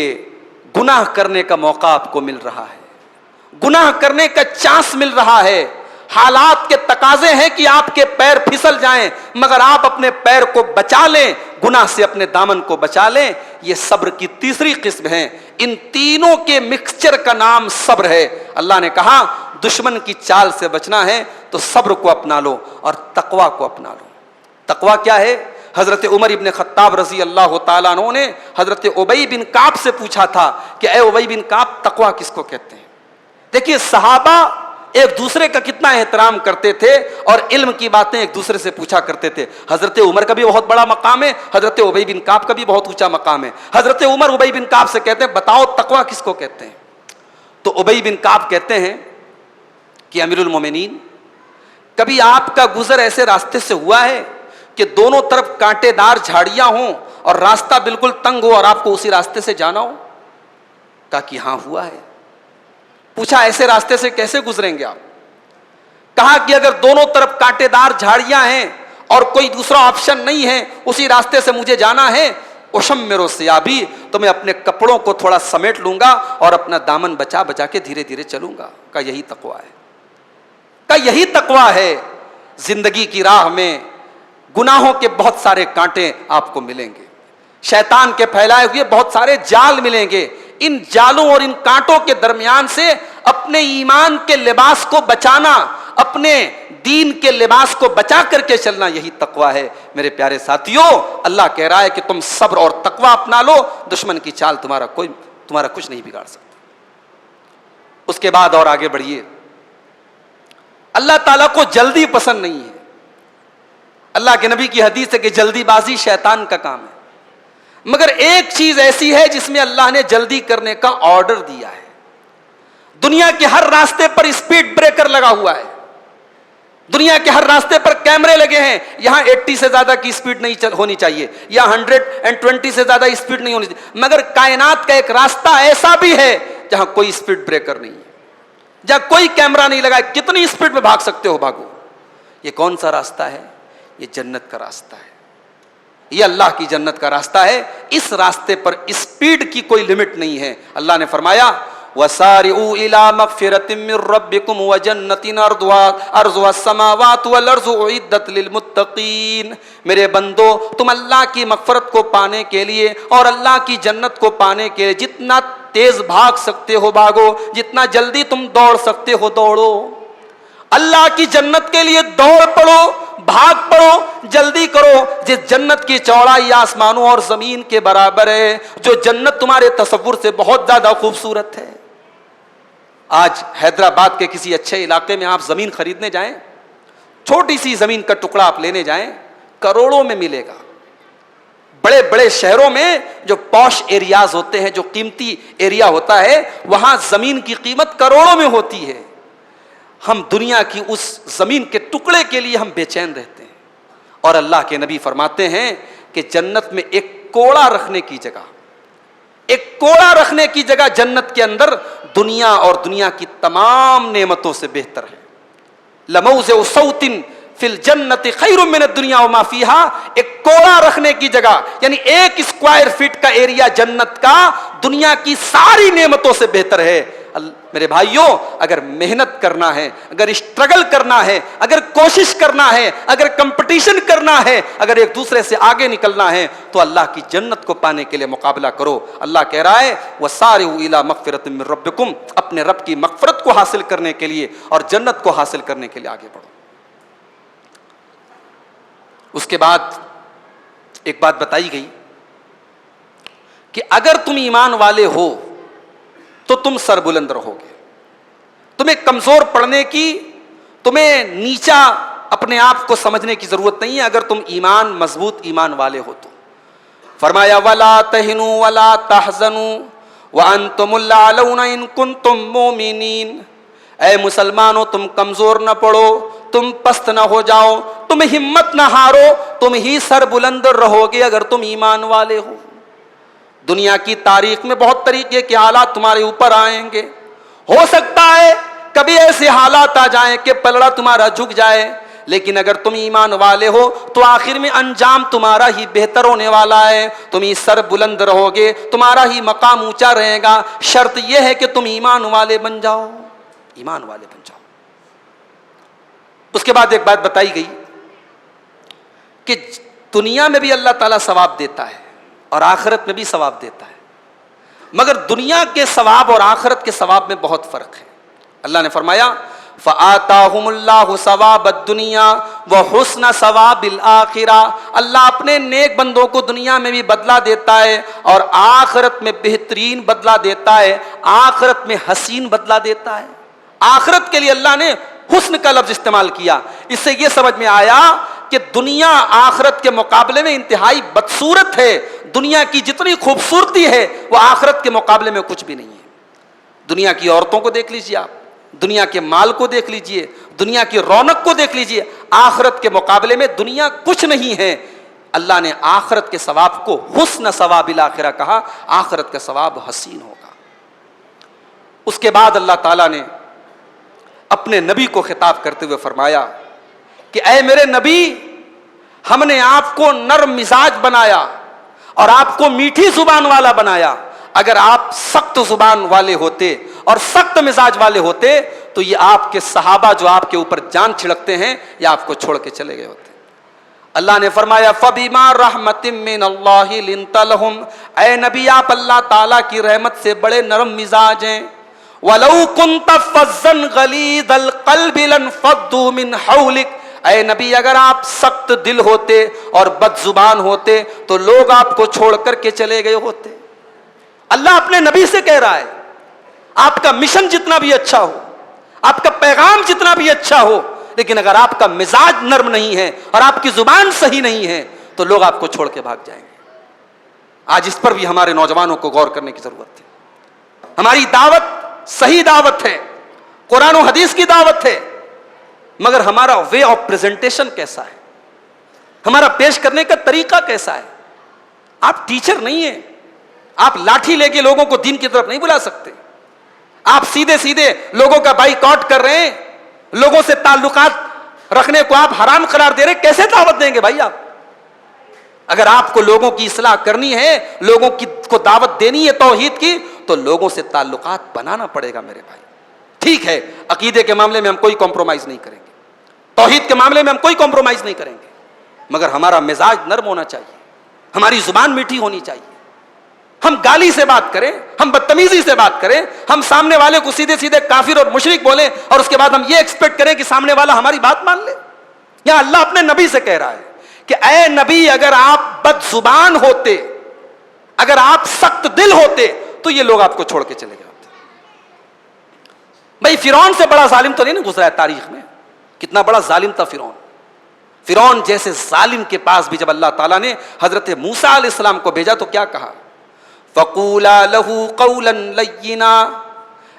گناہ کرنے کا موقع آپ کو مل رہا ہے، گناہ کرنے کا چانس مل رہا ہے، حالات کے تقاضے ہیں کہ آپ کے پیر پھسل جائیں، مگر آپ اپنے پیر کو بچا لیں، گناہ سے اپنے دامن کو بچا لیں، یہ صبر کی تیسری قسم ہے۔ ان تینوں کے مکسچر کا نام صبر ہے۔ اللہ نے کہا دشمن کی چال سے بچنا ہے تو صبر کو اپنا لو اور تقوی کو اپنا لو۔ تقوی کیا ہے؟ حضرت عمر ابن خطاب رضی اللہ تعالیٰ عنہ نے حضرت ابی بن کعب سے پوچھا تھا کہ اے ابی بن کعب، تقوی کس کو کہتے ہیں؟ دیکھیے صحابہ ایک دوسرے کا کتنا احترام کرتے تھے اور علم کی باتیں ایک دوسرے سے پوچھا کرتے تھے۔ حضرت عمر کا بھی بہت بڑا مقام ہے، حضرت ابی بن کعب کا بھی بہت اونچا مقام ہے۔ حضرت عمر ابی بن کعب سے کہتے ہیں بتاؤ تقوی کس کو کہتے ہیں؟ تو ابی بن کعب کہتے ہیں کہ امیر المومنین، کبھی آپ کا گزر ایسے راستے سے ہوا ہے کہ دونوں طرف کانٹے دار جھاڑیاں ہوں اور راستہ بالکل تنگ ہو اور آپ کو اسی راستے سے جانا ہو؟ کہا کہ ہاں ہوا ہے۔ پوچھا ایسے راستے سے کیسے گزریں گے آپ؟ کہا کہ اگر دونوں طرف کانٹے دار جھاڑیاں ہیں اور کوئی دوسرا آپشن نہیں ہے، اسی راستے سے مجھے جانا ہے، اشمر ثیابی، تو میں اپنے کپڑوں کو تھوڑا سمیٹ لوں گا اور اپنا دامن بچا بچا کے دھیرے دھیرے چلوں گا۔ کہا یہی تقوی ہے، کہا یہی تقوی ہے۔ زندگی کی راہ میں گناہوں کے بہت سارے کانٹے آپ کو ملیں گے، شیطان کے پھیلائے ہوئے بہت سارے جال ملیں گے، ان جالوں اور ان کانٹوں کے درمیان سے اپنے ایمان کے لباس کو بچانا، اپنے دین کے لباس کو بچا کر کے چلنا، یہی تقوی ہے۔ میرے پیارے ساتھیوں، اللہ کہہ رہا ہے کہ تم صبر اور تقوی اپنا لو، دشمن کی چال تمہارا کچھ نہیں بگاڑ سکتا۔ اس کے بعد اور آگے بڑھیے، اللہ تعالیٰ کو جلدی پسند نہیں ہے۔ اللہ کے نبی کی حدیث ہے کہ جلدی بازی شیطان کا کام ہے، مگر ایک چیز ایسی ہے جس میں اللہ نے جلدی کرنے کا آرڈر دیا ہے۔ دنیا کے ہر راستے پر اسپیڈ بریکر لگا ہوا ہے، دنیا کے ہر راستے پر کیمرے لگے ہیں، یہاں 80 سے زیادہ کی اسپیڈ نہیں ہونی چاہیے، یا 120 سے زیادہ اسپیڈ نہیں ہونی چاہیے، مگر کائنات کا ایک راستہ ایسا بھی ہے جہاں کوئی اسپیڈ بریکر نہیں ہے، جہاں کوئی کیمرہ نہیں لگا، کتنی اسپیڈ میں بھاگ سکتے ہو بھاگو۔ یہ کون سا راستہ ہے؟ یہ جنت کا راستہ ہے، یہ اللہ کی جنت کا راستہ ہے۔ اس راستے پر اسپیڈ کی کوئی لمٹ نہیں ہے۔ اللہ نے فرمایا وسارعوا الى مغفرۃ من ربکم وجنۃ عرضها السماوات والارض اعدت للمتقین. میرے بندو تم اللہ کی مغفرت کو پانے کے لیے اور اللہ کی جنت کو پانے کے لیے جتنا تیز بھاگ سکتے ہو بھاگو، جتنا جلدی تم دوڑ سکتے ہو دوڑو. اللہ کی جنت کے لیے دوڑ پڑو، بھاگ پڑو، جلدی کرو. جس جنت کی چوڑائی آسمانوں اور زمین کے برابر ہے، جو جنت تمہارے تصور سے بہت زیادہ خوبصورت ہے. آج حیدرآباد کے کسی اچھے علاقے میں آپ زمین خریدنے جائیں، چھوٹی سی زمین کا ٹکڑا آپ لینے جائیں، کروڑوں میں ملے گا. بڑے بڑے شہروں میں جو پوش ایریاز ہوتے ہیں، جو قیمتی ایریا ہوتا ہے، وہاں زمین کی قیمت کروڑوں میں ہوتی ہے. ہم دنیا کی اس زمین کے ٹکڑے کے لیے ہم بے چین رہتے ہیں. اور اللہ کے نبی فرماتے ہیں کہ جنت میں ایک کوڑا رکھنے کی جگہ، ایک کوڑا رکھنے کی جگہ جنت کے اندر دنیا اور دنیا کی تمام نعمتوں سے بہتر ہے. لموضع صوت فی الجنت خیر من الدنیا وما فیہا. ایک کوڑا رکھنے کی جگہ یعنی 1 اسکوائر فٹ کا ایریا جنت کا دنیا کی ساری نعمتوں سے بہتر ہے. میرے بھائیوں، اگر محنت کرنا ہے، اگر اسٹرگل کرنا ہے، اگر کوشش کرنا ہے، اگر کمپٹیشن کرنا ہے، اگر ایک دوسرے سے آگے نکلنا ہے تو اللہ کی جنت کو پانے کے لیے مقابلہ کرو. اللہ کہہ رہا ہے وَسَارِعُوا إِلَىٰ مَغْفِرَةٍ مِّن رَبِّكُمْ. اپنے رب کی مغفرت کو حاصل کرنے کے لیے اور جنت کو حاصل کرنے کے لیے آگے بڑھو. اس کے بعد ایک بات بتائی گئی کہ اگر تم ایمان والے ہو تو تم سربلند رہو گے. تمہیں کمزور پڑنے کی، تمہیں نیچا اپنے آپ کو سمجھنے کی ضرورت نہیں ہے اگر تم مضبوط ایمان والے ہو تو. فرمایا وَلَا تَهِنُوا وَلَا تَحْزَنُوا وَأَنْتُمُ الْأَعْلَوْنَ إِن كُنتُم مُّؤْمِنِينَ. اے مسلمانوں تم کمزور نہ پڑو، تم پست نہ ہو جاؤ، تم ہمت نہ ہارو، تم ہی سر بلند رہو گے اگر تم ایمان والے ہو. دنیا کی تاریخ میں بہت طریقے کے حالات تمہارے اوپر آئیں گے. ہو سکتا ہے کبھی ایسے حالات آ جائیں کہ پلڑا تمہارا جھک جائے، لیکن اگر تم ایمان والے ہو تو آخر میں انجام تمہارا ہی بہتر ہونے والا ہے. تم ہی سر بلند رہو گے، تمہارا ہی مقام اونچا رہے گا. شرط یہ ہے کہ تم ایمان والے بن جاؤ، ایمان والے بن جاؤ. اس کے بعد ایک بات بتائی گئی کہ دنیا میں بھی اللہ تعالیٰ ثواب دیتا ہے اور آخرت میں بھی ثواب دیتا ہے، مگر دنیا کے ثواب اور آخرت کے ثواب میں بہت فرق ہے. اللہ نے فرمایا فَآتَاهُمُ اللَّهُ ثَوَابَ الدُّنْيَا وَحُسْنَ ثَوَابِ الْآخِرَةِ. اللہ اپنے نیک بندوں کو دنیا میں بھی بدلہ دیتا ہے اور آخرت میں بہترین بدلہ دیتا ہے، آخرت میں حسین بدلہ دیتا ہے. آخرت کے لیے اللہ نے حسن کا لفظ استعمال کیا. اس سے یہ سمجھ میں آیا کہ دنیا آخرت کے مقابلے میں انتہائی بدصورت ہے. دنیا کی جتنی خوبصورتی ہے وہ آخرت کے مقابلے میں کچھ بھی نہیں ہے. دنیا کی عورتوں کو دیکھ لیجیے آپ، دنیا کے مال کو دیکھ لیجیے، دنیا کی رونق کو دیکھ لیجیے، آخرت کے مقابلے میں دنیا کچھ نہیں ہے. اللہ نے آخرت کے ثواب کو حسن ثواب الآخرہ کہا، آخرت کا ثواب حسین ہوگا. اس کے بعد اللہ تعالیٰ نے اپنے نبی کو خطاب کرتے ہوئے فرمایا کہ اے میرے نبی، ہم نے آپ کو نرم مزاج بنایا اور آپ کو میٹھی زبان والا بنایا. اگر آپ سخت زبان والے ہوتے اور سخت مزاج والے ہوتے تو یہ آپ کے صحابہ جو آپ کے اوپر جان چھڑکتے ہیں یہ آپ کو چھوڑ کے چلے گئے ہوتے. اللہ نے فرمایا فَبِمَا رَحْمَةٍ مِّنَ اللَّهِ لِنْتَ لَهُمْ. اے نبی آپ اللہ تعالیٰ کی رحمت سے بڑے نرم مزاج ہیں. وَلَوْ كُنْتَ فَظًّا غَلِيظَ الْقَلْبِ لَانفَضُّوا مِنْ حَوْلِكَ. اے نبی اگر آپ سخت دل ہوتے اور بد زبان ہوتے تو لوگ آپ کو چھوڑ کر کے چلے گئے ہوتے. اللہ اپنے نبی سے کہہ رہا ہے آپ کا مشن جتنا بھی اچھا ہو، آپ کا پیغام جتنا بھی اچھا ہو، لیکن اگر آپ کا مزاج نرم نہیں ہے اور آپ کی زبان صحیح نہیں ہے تو لوگ آپ کو چھوڑ کے بھاگ جائیں گے. آج اس پر بھی ہمارے نوجوانوں کو غور کرنے کی ضرورت ہے. ہماری دعوت صحیح دعوت ہے، قرآن و حدیث کی دعوت ہے، مگر ہمارا وے آف پریزنٹیشن کیسا ہے، ہمارا پیش کرنے کا طریقہ کیسا ہے. آپ ٹیچر نہیں ہیں، آپ لاٹھی لے کے لوگوں کو دین کی طرف نہیں بلا سکتے. آپ سیدھے سیدھے لوگوں کا بائیکاٹ کر رہے ہیں، لوگوں سے تعلقات رکھنے کو آپ حرام قرار دے رہے ہیں. کیسے دعوت دیں گے بھائی آپ؟ اگر آپ کو لوگوں کی اصلاح کرنی ہے، لوگوں کو دعوت دینی ہے توحید کی، تو لوگوں سے تعلقات بنانا پڑے گا میرے بھائی. ٹھیک ہے, عقیدے کے معاملے میں ہم کوئی کمپرومائز نہیں کریں گے, توحید کے معاملے میں ہم کوئی کمپرومائز نہیں کریں گے, مگر ہمارا مزاج نرم ہونا چاہیے, ہماری زبان میٹھی ہونی چاہیے. ہم گالی سے بات کریں, ہم بدتمیزی سے بات کریں, ہم سامنے والے کو سیدھے سیدھے کافر اور مشرک بولیں, اور اس کے بعد ہم یہ ایکسپیکٹ کریں کہ سامنے والا ہماری بات مان لے. یا اللہ اپنے نبی سے کہہ رہا ہے کہ اے نبی, اگر آپ بد زبان ہوتے, اگر آپ سخت دل ہوتے, تو یہ لوگ آپ کو چھوڑ کے چلے گئے ہوتے. بھائی فرعون سے بڑا ظالم تو نہیں نا گزرا ہے تاریخ میں. کتنا بڑا ظالم تھا فرعون. فرعون جیسے ظالم کے پاس بھی جب اللہ تعالیٰ نے حضرت موسیٰ علیہ السلام کو بھیجا تو کیا کہا؟ فَقُولَا لَهُ قَوْلًا لَيِّنًا,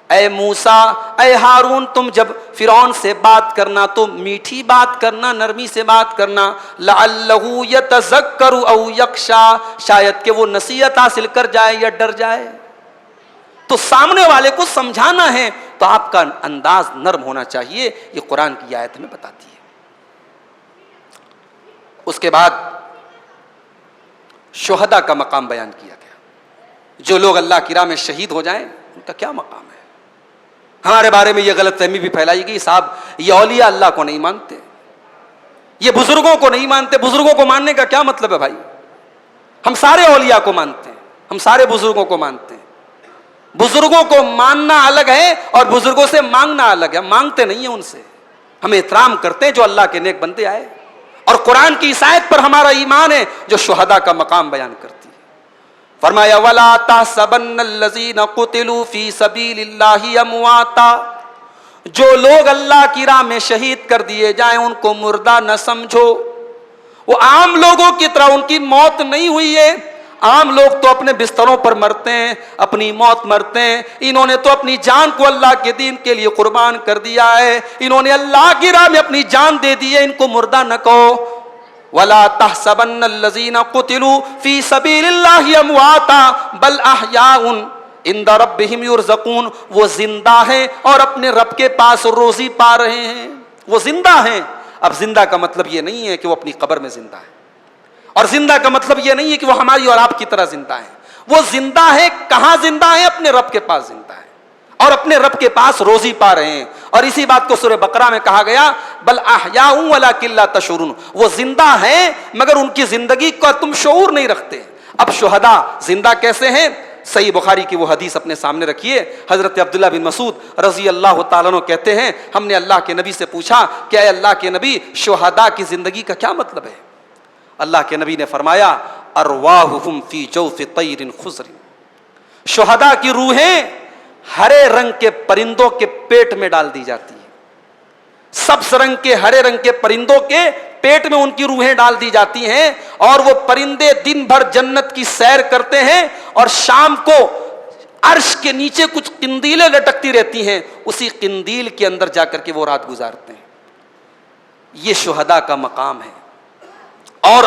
اے موسیٰ, اے ہارون, تم جب فرعون سے بات کرنا تو میٹھی بات کرنا, نرمی سے بات کرنا. لَعَلَّهُ يَتَذَكَّرُ أَوْ يَخْشَىٰ, شاید کہ وہ نصیحت حاصل کر جائے یا ڈر جائے. تو سامنے والے کو سمجھانا ہے تو آپ کا انداز نرم ہونا چاہیے. یہ قرآن کی آیت میں بتاتی ہے. اس کے بعد شہداء کا مقام بیان کیا گیا. جو لوگ اللہ کی راہ میں شہید ہو جائیں ان کا کیا مقام ہے. ہمارے بارے میں یہ غلط فہمی بھی پھیلائی گئی, صاحب یہ اولیاء اللہ کو نہیں مانتے, یہ بزرگوں کو نہیں مانتے. بزرگوں کو ماننے کا کیا مطلب ہے بھائی؟ ہم سارے اولیاء کو مانتے ہیں, ہم سارے بزرگوں کو مانتے ہیں. بزرگوں کو ماننا الگ ہے اور بزرگوں سے مانگنا الگ ہے. ہم مانگتے نہیں ہیں ان سے, ہم احترام کرتے ہیں جو اللہ کے نیک بندے آئے. اور قرآن کی اس آیت پر ہمارا ایمان ہے جو شہداء کا مقام بیان کرتی ہے. فرمایا وَلَا تَحْسَبَنَّ الَّذِينَ قُتِلُوا فِي سَبِيلِ اللَّهِ أَمْوَاتًا, جو لوگ اللہ کی راہ میں شہید کر دیے جائیں ان کو مردہ نہ سمجھو. وہ عام لوگوں کی طرح ان کی موت نہیں ہوئی ہے. عام لوگ تو اپنے بستروں پر مرتے ہیں, اپنی موت مرتے ہیں. انہوں نے تو اپنی جان کو اللہ کے دین کے لیے قربان کر دیا ہے, انہوں نے اللہ کی راہ میں اپنی جان دے دی ہے, ان کو مردہ نہ کہو. وَلَا تَحْسَبَنَّ الَّذِينَ قُتِلُوا فِي سَبِيلِ اللَّهِ أَمْوَاتًا بَلْ أَحْيَاءٌ عِندَ رَبِّهِمْ يُرْزَقُونَ, وہ زندہ ہیں اور اپنے رب کے پاس روزی پا رہے ہیں. وہ زندہ ہیں. اب زندہ کا مطلب یہ نہیں ہے کہ وہ اپنی قبر میں زندہ ہے, اور زندہ کا مطلب یہ نہیں ہے کہ وہ ہماری اور آپ کی طرح زندہ ہیں. وہ زندہ ہے. کہاں زندہ ہے؟ اپنے رب کے پاس زندہ ہے اور اپنے رب کے پاس روزی پا رہے ہیں. اور اسی بات کو سورہ بقرہ میں کہا گیا بل احیاء ولکن لا تشعرون, وہ زندہ ہیں مگر ان کی زندگی کا تم شعور نہیں رکھتے. اب شہداء زندہ کیسے ہیں؟ صحیح بخاری کی وہ حدیث اپنے سامنے رکھیے. حضرت عبداللہ بن مسعود رضی اللہ تعالیٰ عنہ کہتے ہیں ہم نے اللہ کے نبی سے پوچھا کہ اے اللہ کے نبی, شہداء کی زندگی کا کیا مطلب ہے؟ اللہ کے نبی نے فرمایا ارواحہم فی جوف طیر خضر, شہداء کی روحیں ہرے رنگ کے پرندوں کے پیٹ میں ڈال دی جاتی ہیں. سبز رنگ کے, ہرے رنگ کے پرندوں کے پیٹ میں ان کی روحیں ڈال دی جاتی ہیں, اور وہ پرندے دن بھر جنت کی سیر کرتے ہیں اور شام کو عرش کے نیچے کچھ قندیلیں لٹکتی رہتی ہیں, اسی قندیل کے اندر جا کر کے وہ رات گزارتے ہیں. یہ شہداء کا مقام ہے. اور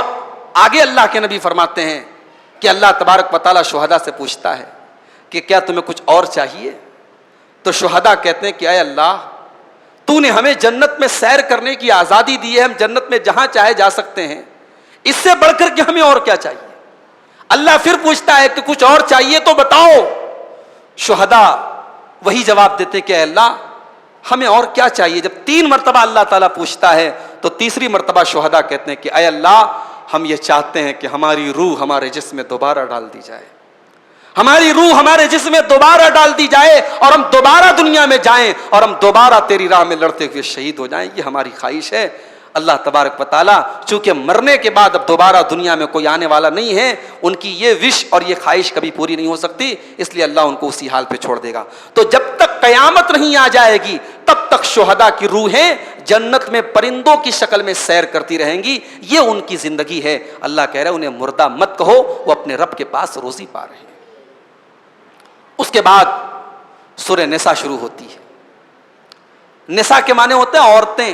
آگے اللہ کے نبی فرماتے ہیں کہ اللہ تبارک و تعالیٰ شہداء سے پوچھتا ہے کہ کیا تمہیں کچھ اور چاہیے؟ تو شہداء کہتے ہیں کہ اے اللہ, تو نے ہمیں جنت میں سیر کرنے کی آزادی دی ہے, ہم جنت میں جہاں چاہے جا سکتے ہیں, اس سے بڑھ کر کے ہمیں اور کیا چاہیے؟ اللہ پھر پوچھتا ہے کہ کچھ اور چاہیے تو بتاؤ. شہداء وہی جواب دیتے کہ اے اللہ ہمیں اور کیا چاہیے. جب 3 مرتبہ اللہ تعالیٰ پوچھتا ہے تو تیسری مرتبہ شہداء کہتے ہیں کہ اے اللہ ہم یہ چاہتے ہیں کہ ہماری روح ہمارے جسم میں دوبارہ ڈال دی جائے, ہماری روح ہمارے جسم میں دوبارہ ڈال دی جائے اور ہم دوبارہ دنیا میں جائیں اور ہم دوبارہ تیری راہ میں لڑتے ہوئے شہید ہو جائیں. یہ ہماری خواہش ہے. اللہ تبارک و تعالیٰ چونکہ مرنے کے بعد اب دوبارہ دنیا میں کوئی آنے والا نہیں ہے, ان کی یہ وش اور یہ خواہش کبھی پوری نہیں ہو سکتی, اس لیے اللہ ان کو اسی حال پہ چھوڑ دے گا. تو جب تک قیامت نہیں آ جائے گی تب تک شہداء کی روحیں جنت میں پرندوں کی شکل میں سیر کرتی رہیں گی. یہ ان کی زندگی ہے. اللہ کہہ رہا ہے انہیں مردہ مت کہو, وہ اپنے رب کے پاس روزی پا رہے ہیں. اس کے بعد سورہ نساء شروع ہوتی ہے. نساء کے معنی ہوتے ہیں عورتیں.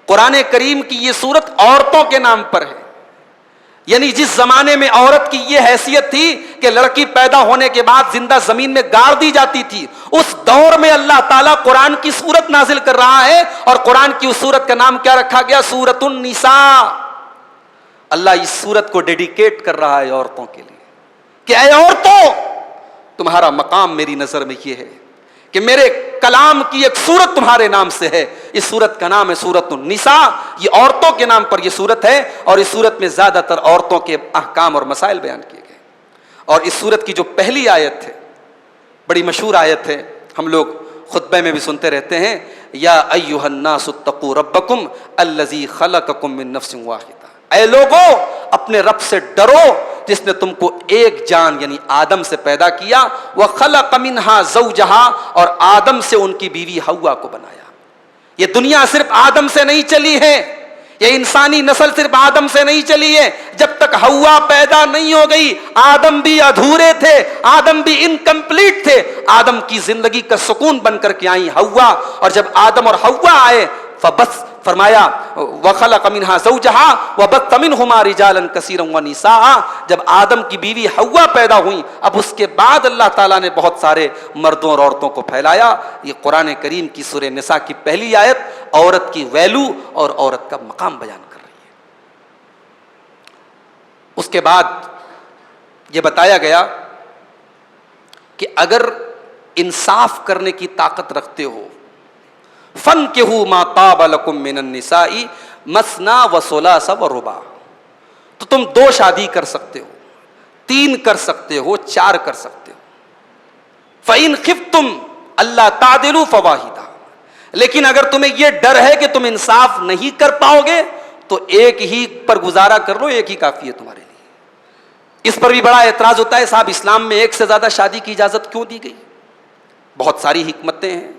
قرآن کریم کی یہ سورت عورتوں کے نام پر ہے. یعنی جس زمانے میں عورت کی یہ حیثیت تھی کہ لڑکی پیدا ہونے کے بعد زندہ زمین میں گاڑ دی جاتی تھی, اس دور میں اللہ تعالیٰ قرآن کی سورت نازل کر رہا ہے. اور قرآن کی اس سورت کا نام کیا رکھا گیا؟ سورۃ النساء. اللہ اس سورت کو ڈیڈیکیٹ کر رہا ہے عورتوں کے لیے کہ اے عورتوں, تمہارا مقام میری نظر میں یہ ہے کہ میرے کلام کی ایک سورت تمہارے نام سے ہے. اس سورت کا نام ہے سورۃ النساء. یہ عورتوں کے نام پر یہ سورت ہے, اور اس سورت میں زیادہ تر عورتوں کے احکام اور مسائل بیان کیے گئے. اور اس سورت کی جو پہلی آیت ہے, بڑی مشہور آیت ہے, ہم لوگ خطبے میں بھی سنتے رہتے ہیں, یا ایھا الناس اتقوا ربکم الذی خلقکم من نفس واحدہ. اے لوگو اپنے رب سے ڈرو جس نے تم کو ایک جان یعنی آدم سے پیدا کیا, وخلق منہا زوجہا, اور آدم سے ان کی بیوی حوا کو بنایا. یہ دنیا صرف آدم سے نہیں چلی ہے, یہ انسانی نسل صرف آدم سے نہیں چلی ہے. جب تک حوا پیدا نہیں ہو گئی آدم بھی ادھورے تھے, آدم بھی انکمپلیٹ تھے. آدم کی زندگی کا سکون بن کر کے آئی حوا, اور جب آدم اور حوا آئے فبس فرمایا وخلق منہا زوجہا وبث منہما رجالا کثیرا ونساء. جب آدم کی بیوی حوا پیدا ہوئی, اب اس کے بعد اللہ تعالیٰ نے بہت سارے مردوں اور عورتوں کو پھیلایا. یہ قرآن کریم کی سورہ نساء کی پہلی آیت عورت کی ویلو اور عورت کا مقام بیان کر رہی ہے. اس کے بعد یہ بتایا گیا کہ اگر انصاف کرنے کی طاقت رکھتے ہو, فَانْكِحُوا مَا طَابَ لَكُم مِّنَ النِّسَاءِ مَثْنَىٰ وَثُلَاثَ وَرُبَاعَ. تو تم 2 شادی کر سکتے ہو, 3 کر سکتے ہو, 4 کر سکتے ہو. فَإِنْ خِفْتُمْ أَلَّا تَعْدِلُوا فَوَاحِدًا. لیکن اگر تمہیں یہ ڈر ہے کہ تم انصاف نہیں کر پاؤ گے تو ایک ہی پر گزارا کر لو, ایک ہی کافی ہے تمہارے لیے. اس پر بھی بڑا اعتراض ہوتا ہے, صاحب اسلام میں ایک سے زیادہ شادی کی اجازت کیوں دی گئی؟ بہت ساری حکمتیں ہیں.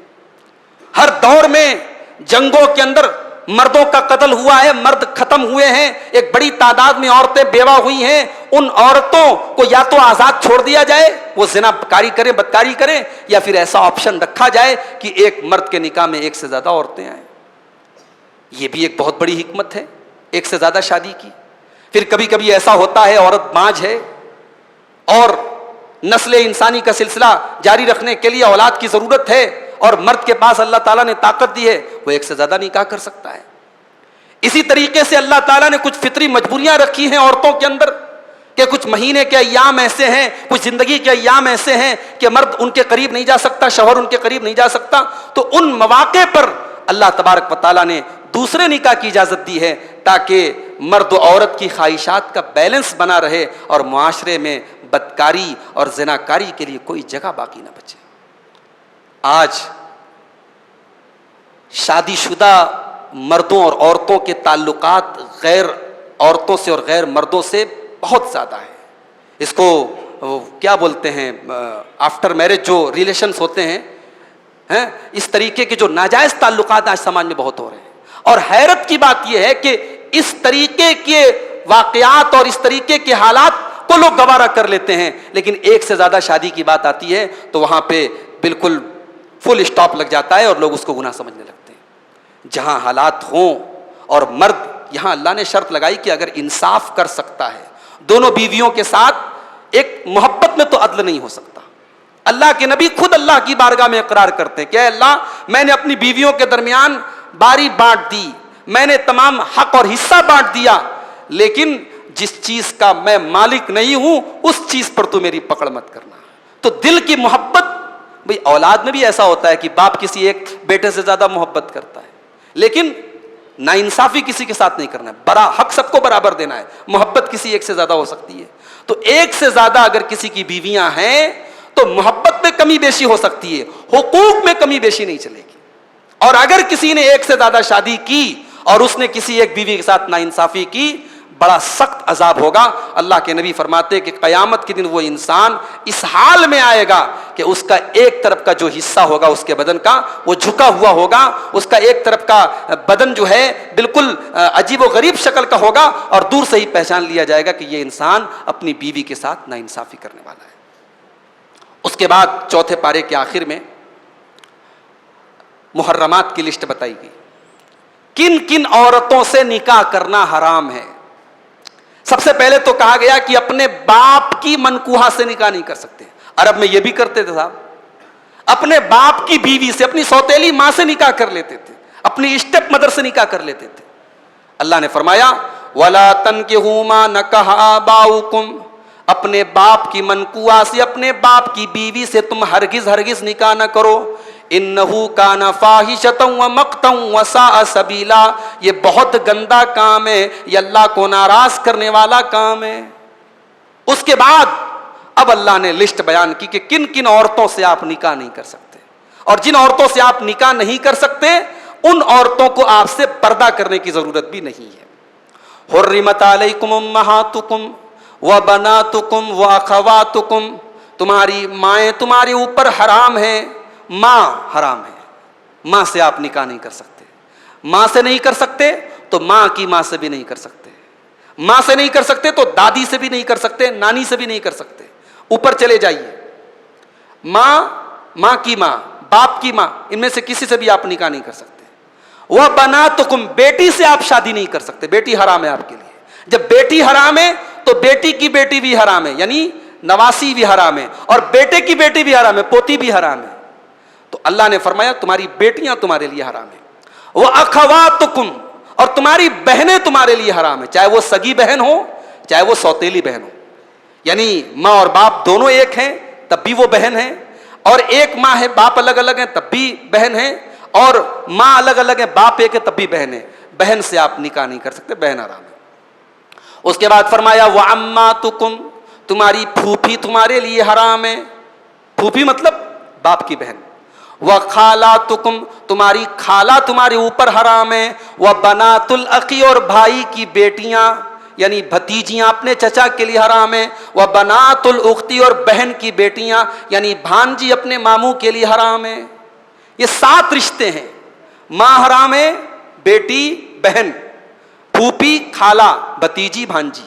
ہر دور میں جنگوں کے اندر مردوں کا قتل ہوا ہے, مرد ختم ہوئے ہیں, ایک بڑی تعداد میں عورتیں بیوہ ہوئی ہیں. ان عورتوں کو یا تو آزاد چھوڑ دیا جائے, وہ زنا کاری کریں, بدکاری کریں, یا پھر ایسا آپشن رکھا جائے کہ ایک مرد کے نکاح میں ایک سے زیادہ عورتیں آئیں. یہ بھی ایک بہت بڑی حکمت ہے, ایک سے زیادہ شادی کی. پھر کبھی کبھی ایسا ہوتا ہے عورت ماں ہے اور نسل انسانی کا سلسلہ جاری رکھنے کے لیے اولاد کی ضرورت ہے, اور مرد کے پاس اللہ تعالیٰ نے طاقت دی ہے, وہ ایک سے زیادہ نکاح کر سکتا ہے. اسی طریقے سے اللہ تعالیٰ نے کچھ فطری مجبوریاں رکھی ہیں عورتوں کے اندر کہ کچھ مہینے کے ایام ایسے ہیں, کچھ زندگی کے ایام ایسے ہیں کہ مرد ان کے قریب نہیں جا سکتا, شوہر ان کے قریب نہیں جا سکتا. تو ان مواقع پر اللہ تبارک و تعالیٰ نے دوسرے نکاح کی اجازت دی ہے تاکہ مرد و عورت کی خواہشات کا بیلنس بنا رہے اور معاشرے میں بدکاری اور زناکاری کے لیے کوئی جگہ باقی نہ بچے. آج شادی شدہ مردوں اور عورتوں کے تعلقات غیر عورتوں سے اور غیر مردوں سے بہت زیادہ ہیں. اس کو کیا بولتے ہیں, آفٹر میرج جو ریلیشنز ہوتے ہیں, اس طریقے کے جو ناجائز تعلقات آج سماج میں بہت ہو رہے ہیں. اور حیرت کی بات یہ ہے کہ اس طریقے کے واقعات اور اس طریقے کے حالات کو لوگ گوارا کر لیتے ہیں, لیکن ایک سے زیادہ شادی کی بات آتی ہے تو وہاں پہ بالکل فل اسٹاپ لگ جاتا ہے اور لوگ اس کو گناہ سمجھنے لگتے ہیں. جہاں حالات ہوں اور مرد, یہاں اللہ نے شرط لگائی کہ اگر انصاف کر سکتا ہے دونوں بیویوں کے ساتھ, ایک محبت میں تو عدل نہیں ہو سکتا. اللہ کے نبی خود اللہ کی بارگاہ میں اقرار کرتے ہیں کہ اے اللہ, میں نے اپنی بیویوں کے درمیان باری بانٹ دی, میں نے تمام حق اور حصہ بانٹ دیا, لیکن جس چیز کا میں مالک نہیں ہوں اس چیز پر تو میری پکڑ مت کرنا. تو دل کی محبت, بھئی اولاد میں بھی ایسا ہوتا ہے کہ باپ کسی ایک بیٹے سے زیادہ محبت کرتا ہے, لیکن ناانصافی کسی کے ساتھ نہیں کرنا ہے, برا حق سب کو برابر دینا ہے. محبت کسی ایک سے زیادہ ہو سکتی ہے, تو ایک سے زیادہ اگر کسی کی بیویاں ہیں تو محبت میں کمی بیشی ہو سکتی ہے, حقوق میں کمی بیشی نہیں چلے گی. اور اگر کسی نے ایک سے زیادہ شادی کی اور اس نے کسی ایک بیوی کے ساتھ ناانصافی کی, بڑا سخت عذاب ہوگا. اللہ کے نبی فرماتے کہ قیامت کے دن وہ انسان اس حال میں آئے گا کہ اس کا ایک طرف کا جو حصہ ہوگا اس کے بدن کا وہ جھکا ہوا ہوگا, اس کا ایک طرف کا بدن جو ہے بالکل عجیب و غریب شکل کا ہوگا, اور دور سے ہی پہچان لیا جائے گا کہ یہ انسان اپنی بیوی کے ساتھ ناانصافی کرنے والا ہے. اس کے بعد چوتھے پارے کے آخر میں محرمات کی لسٹ بتائی گئی, کن کن عورتوں سے نکاح کرنا حرام ہے. سب سے پہلے تو کہا گیا کہ اپنے باپ کی منکوحہ سے نکاح نہیں کر سکتے. عرب میں یہ بھی کرتے تھے صاحب, اپنے باپ کی بیوی سے, اپنی سوتیلی ماں سے نکاح کر لیتے تھے, اپنی اسٹیپ مدر سے نکاح کر لیتے تھے. اللہ نے فرمایا وَلَا تَنْكِحُوا مَا نَكَحَ آبَاؤُكُمْ اپنے باپ کی منکوہ سے، اپنے باپ کی بیوی سے تم ہرگز ہرگز نکاح نہ کرو. انہو کان فاحشۃ ومقتا وساء سبیلا، یہ بہت گندا کام ہے، یہ اللہ کو ناراض کرنے والا کام ہے. اس کے بعد اب اللہ نے لسٹ بیان کی کہ کن کن عورتوں سے آپ نکاح نہیں کر سکتے، اور جن عورتوں سے آپ نکاح نہیں کر سکتے ان عورتوں کو آپ سے پردہ کرنے کی ضرورت بھی نہیں ہے. حرمت علیکم امہاتکم وبناتکم واخواتکم، تمہاری مائیں تمہارے اوپر حرام ہیں. ماں حرام ہے، ماں سے آپ نکاح نہیں کر سکتے. ماں سے نہیں کر سکتے تو ماں کی ماں سے بھی نہیں کر سکتے. ماں سے نہیں کر سکتے تو دادی سے بھی نہیں کر سکتے، نانی سے بھی نہیں کر سکتے. اوپر چلے جائیے، ماں، ماں کی ماں، باپ کی ماں، ان میں سے کسی سے بھی آپ نکاح نہیں کر سکتے. وہ بناتکم، بیٹی سے آپ شادی نہیں کر سکتے، بیٹی حرام ہے آپ کے لیے. جب بیٹی حرام ہے تو بیٹی کی بیٹی بھی حرام ہے، یعنی نواسی بھی حرام ہے، اور بیٹے کی بیٹی بھی حرام ہے، پوتی بھی حرام ہے. تو اللہ نے فرمایا تمہاری بیٹیاں تمہارے لیے حرام ہیں. وہ اخواتکم، اور تمہاری بہنیں تمہارے لیے حرام ہیں، چاہے وہ سگی بہن ہو چاہے وہ سوتیلی بہن ہو. یعنی ماں اور باپ دونوں ایک ہیں تب بھی وہ بہن ہیں، اور ایک ماں ہے باپ الگ الگ ہیں تب بھی بہن ہیں، اور ماں الگ الگ ہے باپ ایک ہے تب بھی بہن ہے. بہن سے آپ نکاح نہیں کر سکتے، بہن حرام ہے. اس کے بعد فرمایا وعماتکم، تمہاری پھوپھی تمہارے لیے حرام ہے. پھوپھی مطلب باپ کی بہن. وخالاتکم، تمہاری خالہ تمہارے اوپر حرام ہے. وبنات الاخی، اور بھائی کی بیٹیاں یعنی بھتیجیاں اپنے چچا کے لیے حرام ہے. وبنات الاختی، اور بہن کی بیٹیاں یعنی بھانجی اپنے ماموں کے لیے حرام ہے. یہ 7 رشتے ہیں. ماں حرام ہے، بیٹی، بہن، پھوپھی، خالہ، بھتیجی، بھانجی.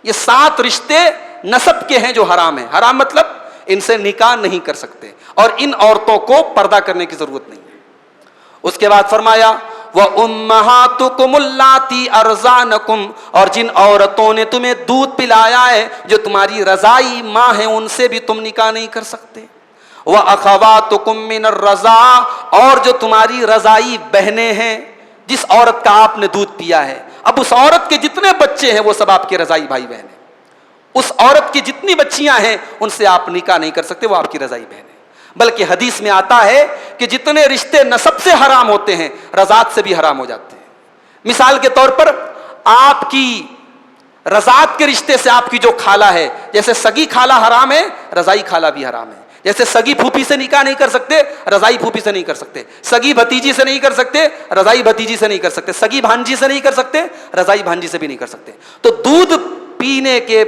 یہ 7 رشتے نسب کے ہیں جو حرام ہیں. حرام مطلب ان سے نکاح نہیں کر سکتے، اور ان عورتوں کو پردہ کرنے کی ضرورت نہیں ہے. اس کے بعد فرمایا وَأُمَّهَاتُكُمُ اللَّاتِي أَرْضَعْنَكُمْ، اور جن عورتوں نے تمہیں دودھ پلایا ہے جو تمہاری رضائی ماں ہیں ان سے بھی تم نکاح نہیں کر سکتے. وَأَخَوَاتُكُمْ مِنَ الرَّضَاعِ، اور جو تمہاری رضائی بہنیں ہیں جس عورت کا آپ نے دودھ پیا ہے. اب اس عورت کے جتنے بچے ہیں وہ سب آپ کے رضائی بھائی بہن ہیں. اس عورت کی جتنی بچیاں ہیں ان سے آپ نکاح نہیں کر سکتے، وہ آپ کی رضائی بہن ہے. بلکہ حدیث میں آتا ہے کہ جتنے رشتے نسب سے حرام ہوتے ہیں رضاعت سے بھی حرام ہو جاتے ہیں. مثال کے طور پر آپ کی رضاعت کے رشتے سے آپ کی جو خالہ ہے، جیسے سگی خالہ حرام ہے، رضائی خالہ بھی حرام ہے. جیسے سگی پھوپھی سے نکاح نہیں کر سکتے، رضائی پھوپھی سے نہیں کر سکتے. سگی بھتیجی سے نہیں کر سکتے، رضائی بھتیجی سے نہیں کر سکتے. سگی بھانجی سے نہیں کر سکتے، رضائی بھانجی سے بھی نہیں کر سکتے. تو دودھ پینے کے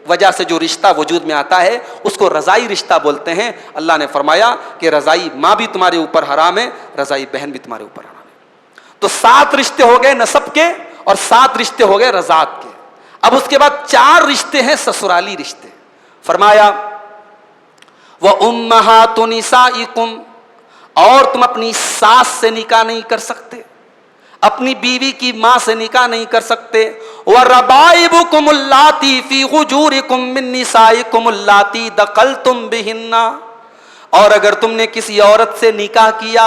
وجہ سے جو رشتہ وجود میں آتا ہے اس کو رضائی رشتہ بولتے ہیں. اللہ نے فرمایا کہ رضائی ماں بھی تمہارے اوپر حرام ہے، رضائی بہن بھی تمہارے اوپر حرام ہے. تو 7 رشتے ہو گئے نسب کے، اور 7 رشتے ہو گئے رضاعت کے. اب اس کے بعد 4 رشتے ہیں سسرالی رشتے. فرمایا وَأُمَّهَاتُ نِسَائِكُمْ، اور تم اپنی ساس سے نکاح نہیں کر سکتے، اپنی بیوی کی ماں سے نکاح نہیں کر سکتے. وَرَبَائِبُكُمُ اللَّاتِي فِي غُجُورِكُم مِّن نِّسَائِكُمُ اللَّاتِي دَخَلْتُم بِهِنَّ، اور اگر تم نے کسی عورت سے نکاح کیا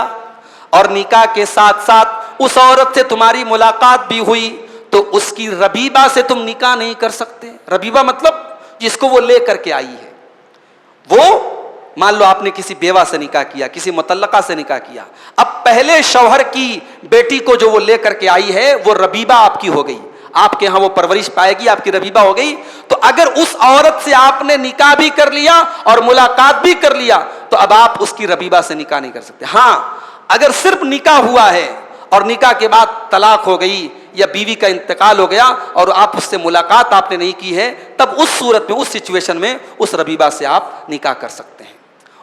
اور نکاح کے ساتھ ساتھ اس عورت سے تمہاری ملاقات بھی ہوئی تو اس کی ربیبہ سے تم نکاح نہیں کر سکتے. ربیبہ مطلب جس کو وہ لے کر کے آئی ہے. وہ مان لو آپ نے کسی بیوہ سے نکاح کیا، کسی مطلقہ سے نکاح کیا، اب پہلے شوہر کی بیٹی کو جو وہ لے کر کے آئی ہے وہ ربیبہ آپ کی ہو گئی، آپ کے ہاں وہ پرورش پائے گی، آپ کی ربیبہ ہو گئی. تو اگر اس عورت سے آپ نے نکاح بھی کر لیا اور ملاقات بھی کر لیا تو اب آپ اس کی ربیبہ سے نکاح نہیں کر سکتے. ہاں اگر صرف نکاح ہوا ہے اور نکاح کے بعد طلاق ہو گئی یا بیوی کا انتقال ہو گیا اور آپ اس سے ملاقات آپ نے نہیں کی ہے، تب اس صورت میں، اس سچویشن میں اس ربیبہ سے آپ نکاح کر سکتے ہیں.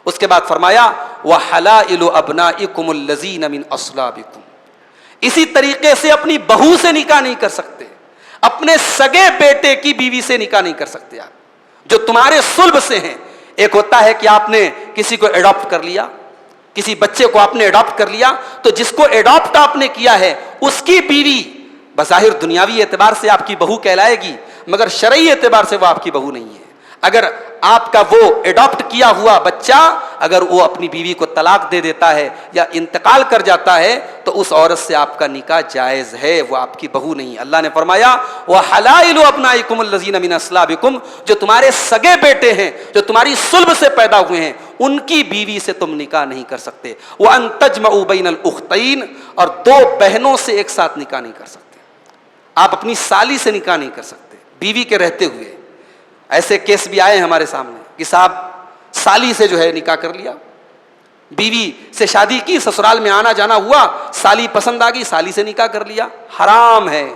اس کے بعد فرمایا وَحَلَائِلُ أَبْنَائِكُمُ الَّذِينَ مِنْ أَصْلَابِكُمْ، اسی طریقے سے اپنی بہو سے نکاح نہیں کر سکتے، اپنے سگے بیٹے کی بیوی سے نکاح نہیں کر سکتے آپ جو تمہارے صلب سے ہیں. ایک ہوتا ہے کہ آپ نے کسی کو ایڈاپٹ کر لیا، کسی بچے کو آپ نے ایڈاپٹ کر لیا، تو جس کو ایڈاپٹ آپ نے کیا ہے اس کی بیوی بظاہر دنیاوی اعتبار سے آپ کی بہو کہلائے گی، مگر شرعی اعتبار سے وہ آپ کی بہو نہیں ہے. اگر آپ کا وہ ایڈاپٹ کیا ہوا بچہ اگر وہ اپنی بیوی کو طلاق دے دیتا ہے یا انتقال کر جاتا ہے تو اس عورت سے آپ کا نکاح جائز ہے، وہ آپ کی بہو نہیں۔ اللہ نے فرمایا وَحَلَائِلُ أَبْنَائِكُمُ الَّذِينَ مِنْ أَصْلَابِكُمْ، جو تمہارے سگے بیٹے ہیں، جو تمہاری صلب سے پیدا ہوئے ہیں، ان کی بیوی سے تم نکاح نہیں کر سکتے۔ وَأَن تَجْمَعُوا بَيْنَ الْأُخْتَيْنِ، اور دو بہنوں سے ایک ساتھ نکاح نہیں کر سکتے۔ آپ اپنی سالی سے نکاح نہیں کر سکتے بیوی کے رہتے ہوئے۔ ایسے کیس بھی آئے ہمارے سامنے کہ صاحب سالی سے جو ہے نکاح کر لیا، بیوی سے شادی کی، سسرال میں آنا جانا ہوا، سالی پسند آ گئی، سالی سے نکاح کر لیا۔ حرام ہے،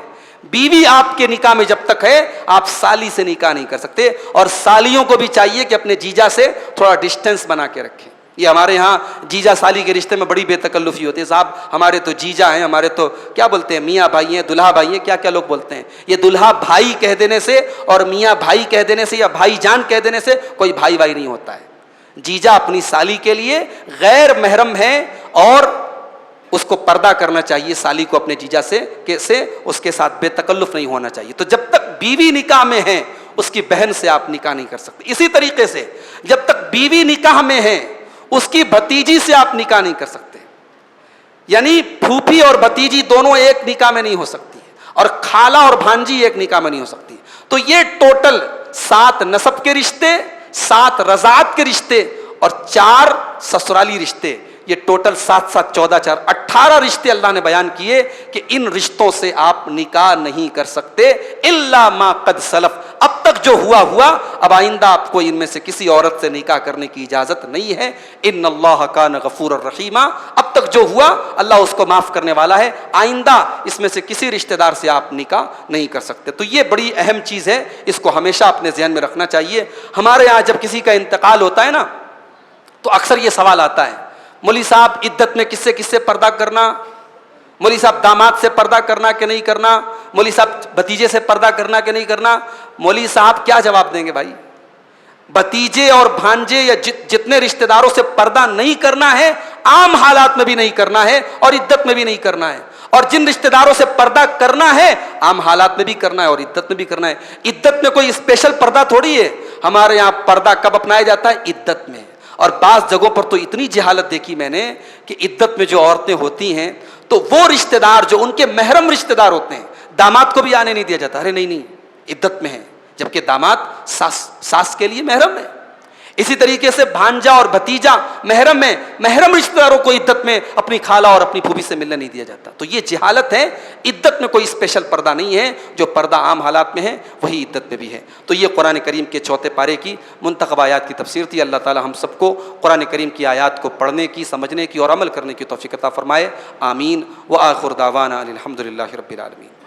بیوی آپ کے نکاح میں جب تک ہے آپ سالی سے نکاح نہیں کر سکتے۔ اور سالیوں کو بھی چاہیے کہ اپنے جیجا سے تھوڑا ڈسٹینس بنا کے رکھیں۔ یہ ہمارے ہاں جیجا سالی کے رشتے میں بڑی بے تکلفی ہوتی ہے، صاحب ہمارے تو جیجا ہیں، ہمارے تو کیا بولتے ہیں میاں بھائی ہیں، دلہا بھائی ہیں، کیا کیا لوگ بولتے ہیں۔ یہ دلہا بھائی کہہ دینے سے اور میاں بھائی کہہ دینے سے یا بھائی جان کہہ دینے سے کوئی بھائی بھائی نہیں ہوتا ہے۔ جیجا اپنی سالی کے لیے غیر محرم ہے اور اس کو پردہ کرنا چاہیے، سالی کو اپنے جیجا سے اس کے ساتھ بے تکلف نہیں ہونا چاہیے۔ تو جب تک بیوی نکاح میں ہے اس کی بہن سے آپ نکاح نہیں کر سکتے۔ اسی طریقے سے جب تک بیوی نکاح میں ہے اس کی بھتیجی سے آپ نکاح نہیں کر سکتے، یعنی پھوپھی اور بھتیجی دونوں ایک نکاح میں نہیں ہو سکتی، اور خالہ اور بھانجی ایک نکاح میں نہیں ہو سکتی۔ تو یہ ٹوٹل 7 نسب کے رشتے، 7 رضاعت کے رشتے اور 4 سسرالی رشتے، یہ ٹوٹل 7 7 14 4 18 رشتے اللہ نے بیان کیے کہ ان رشتوں سے آپ نکاح نہیں کر سکتے الا ما قد سلف۔ اب تک جو ہوا، اب آئندہ آپ کو ان میں سے کسی عورت سے نکاح کرنے کی اجازت نہیں ہے۔ ان اللہ کان غفور الرحیم، اب تک جو ہوا اللہ اس کو معاف کرنے والا ہے، آئندہ اس میں سے کسی رشتہ دار سے آپ نکاح نہیں کر سکتے۔ تو یہ بڑی اہم چیز ہے، اس کو ہمیشہ اپنے ذہن میں رکھنا چاہیے۔ ہمارے یہاں جب کسی کا انتقال ہوتا ہے نا تو اکثر یہ سوال آتا ہے، مولوی صاحب عدت میں کس سے پردہ کرنا، مولوی صاحب داماد سے پردہ کرنا کہ نہیں کرنا، مولوی صاحب بھتیجے سے پردہ کرنا کہ نہیں کرنا۔ مولوی صاحب کیا جواب دیں گے بھائی؟ بھتیجے اور بھانجے یا جتنے رشتہ داروں سے پردہ نہیں کرنا ہے، عام حالات میں بھی نہیں کرنا ہے اور عدت میں بھی نہیں کرنا ہے، اور جن رشتہ داروں سے پردہ کرنا ہے عام حالات میں بھی کرنا ہے اور عدت میں بھی کرنا ہے۔ عدت میں کوئی اسپیشل پردہ تھوڑی ہے، ہمارے یہاں پردہ کب اپنایا جاتا ہے؟ عدت میں۔ اور بعض جگہوں پر تو اتنی جہالت دیکھی میں نے کہ عدت میں جو عورتیں ہوتی ہیں تو وہ رشتہ دار جو ان کے محرم رشتہ دار ہوتے ہیں، داماد کو بھی آنے نہیں دیا جاتا، ارے نہیں عدت میں ہے، جبکہ داماد ساس کے لیے محرم ہے۔ اسی طریقے سے بھانجا اور بھتیجا محرم ہے، محرم رشتہ داروں کو عدت میں اپنی خالہ اور اپنی پھوپھی سے ملنے نہیں دیا جاتا۔ تو یہ جہالت ہے، عدت میں کوئی اسپیشل پردہ نہیں ہے، جو پردہ عام حالات میں ہے وہی عدت میں بھی ہے۔ تو یہ قرآن کریم کے 4 پارے کی منتخب آیات کی تفسیر تھی۔ اللہ تعالی ہم سب کو قرآن کریم کی آیات کو پڑھنے کی، سمجھنے کی اور عمل کرنے کی توفیق عطا فرمائے، آمین۔ وآخر دعوانا الحمد للہ رب العالمین۔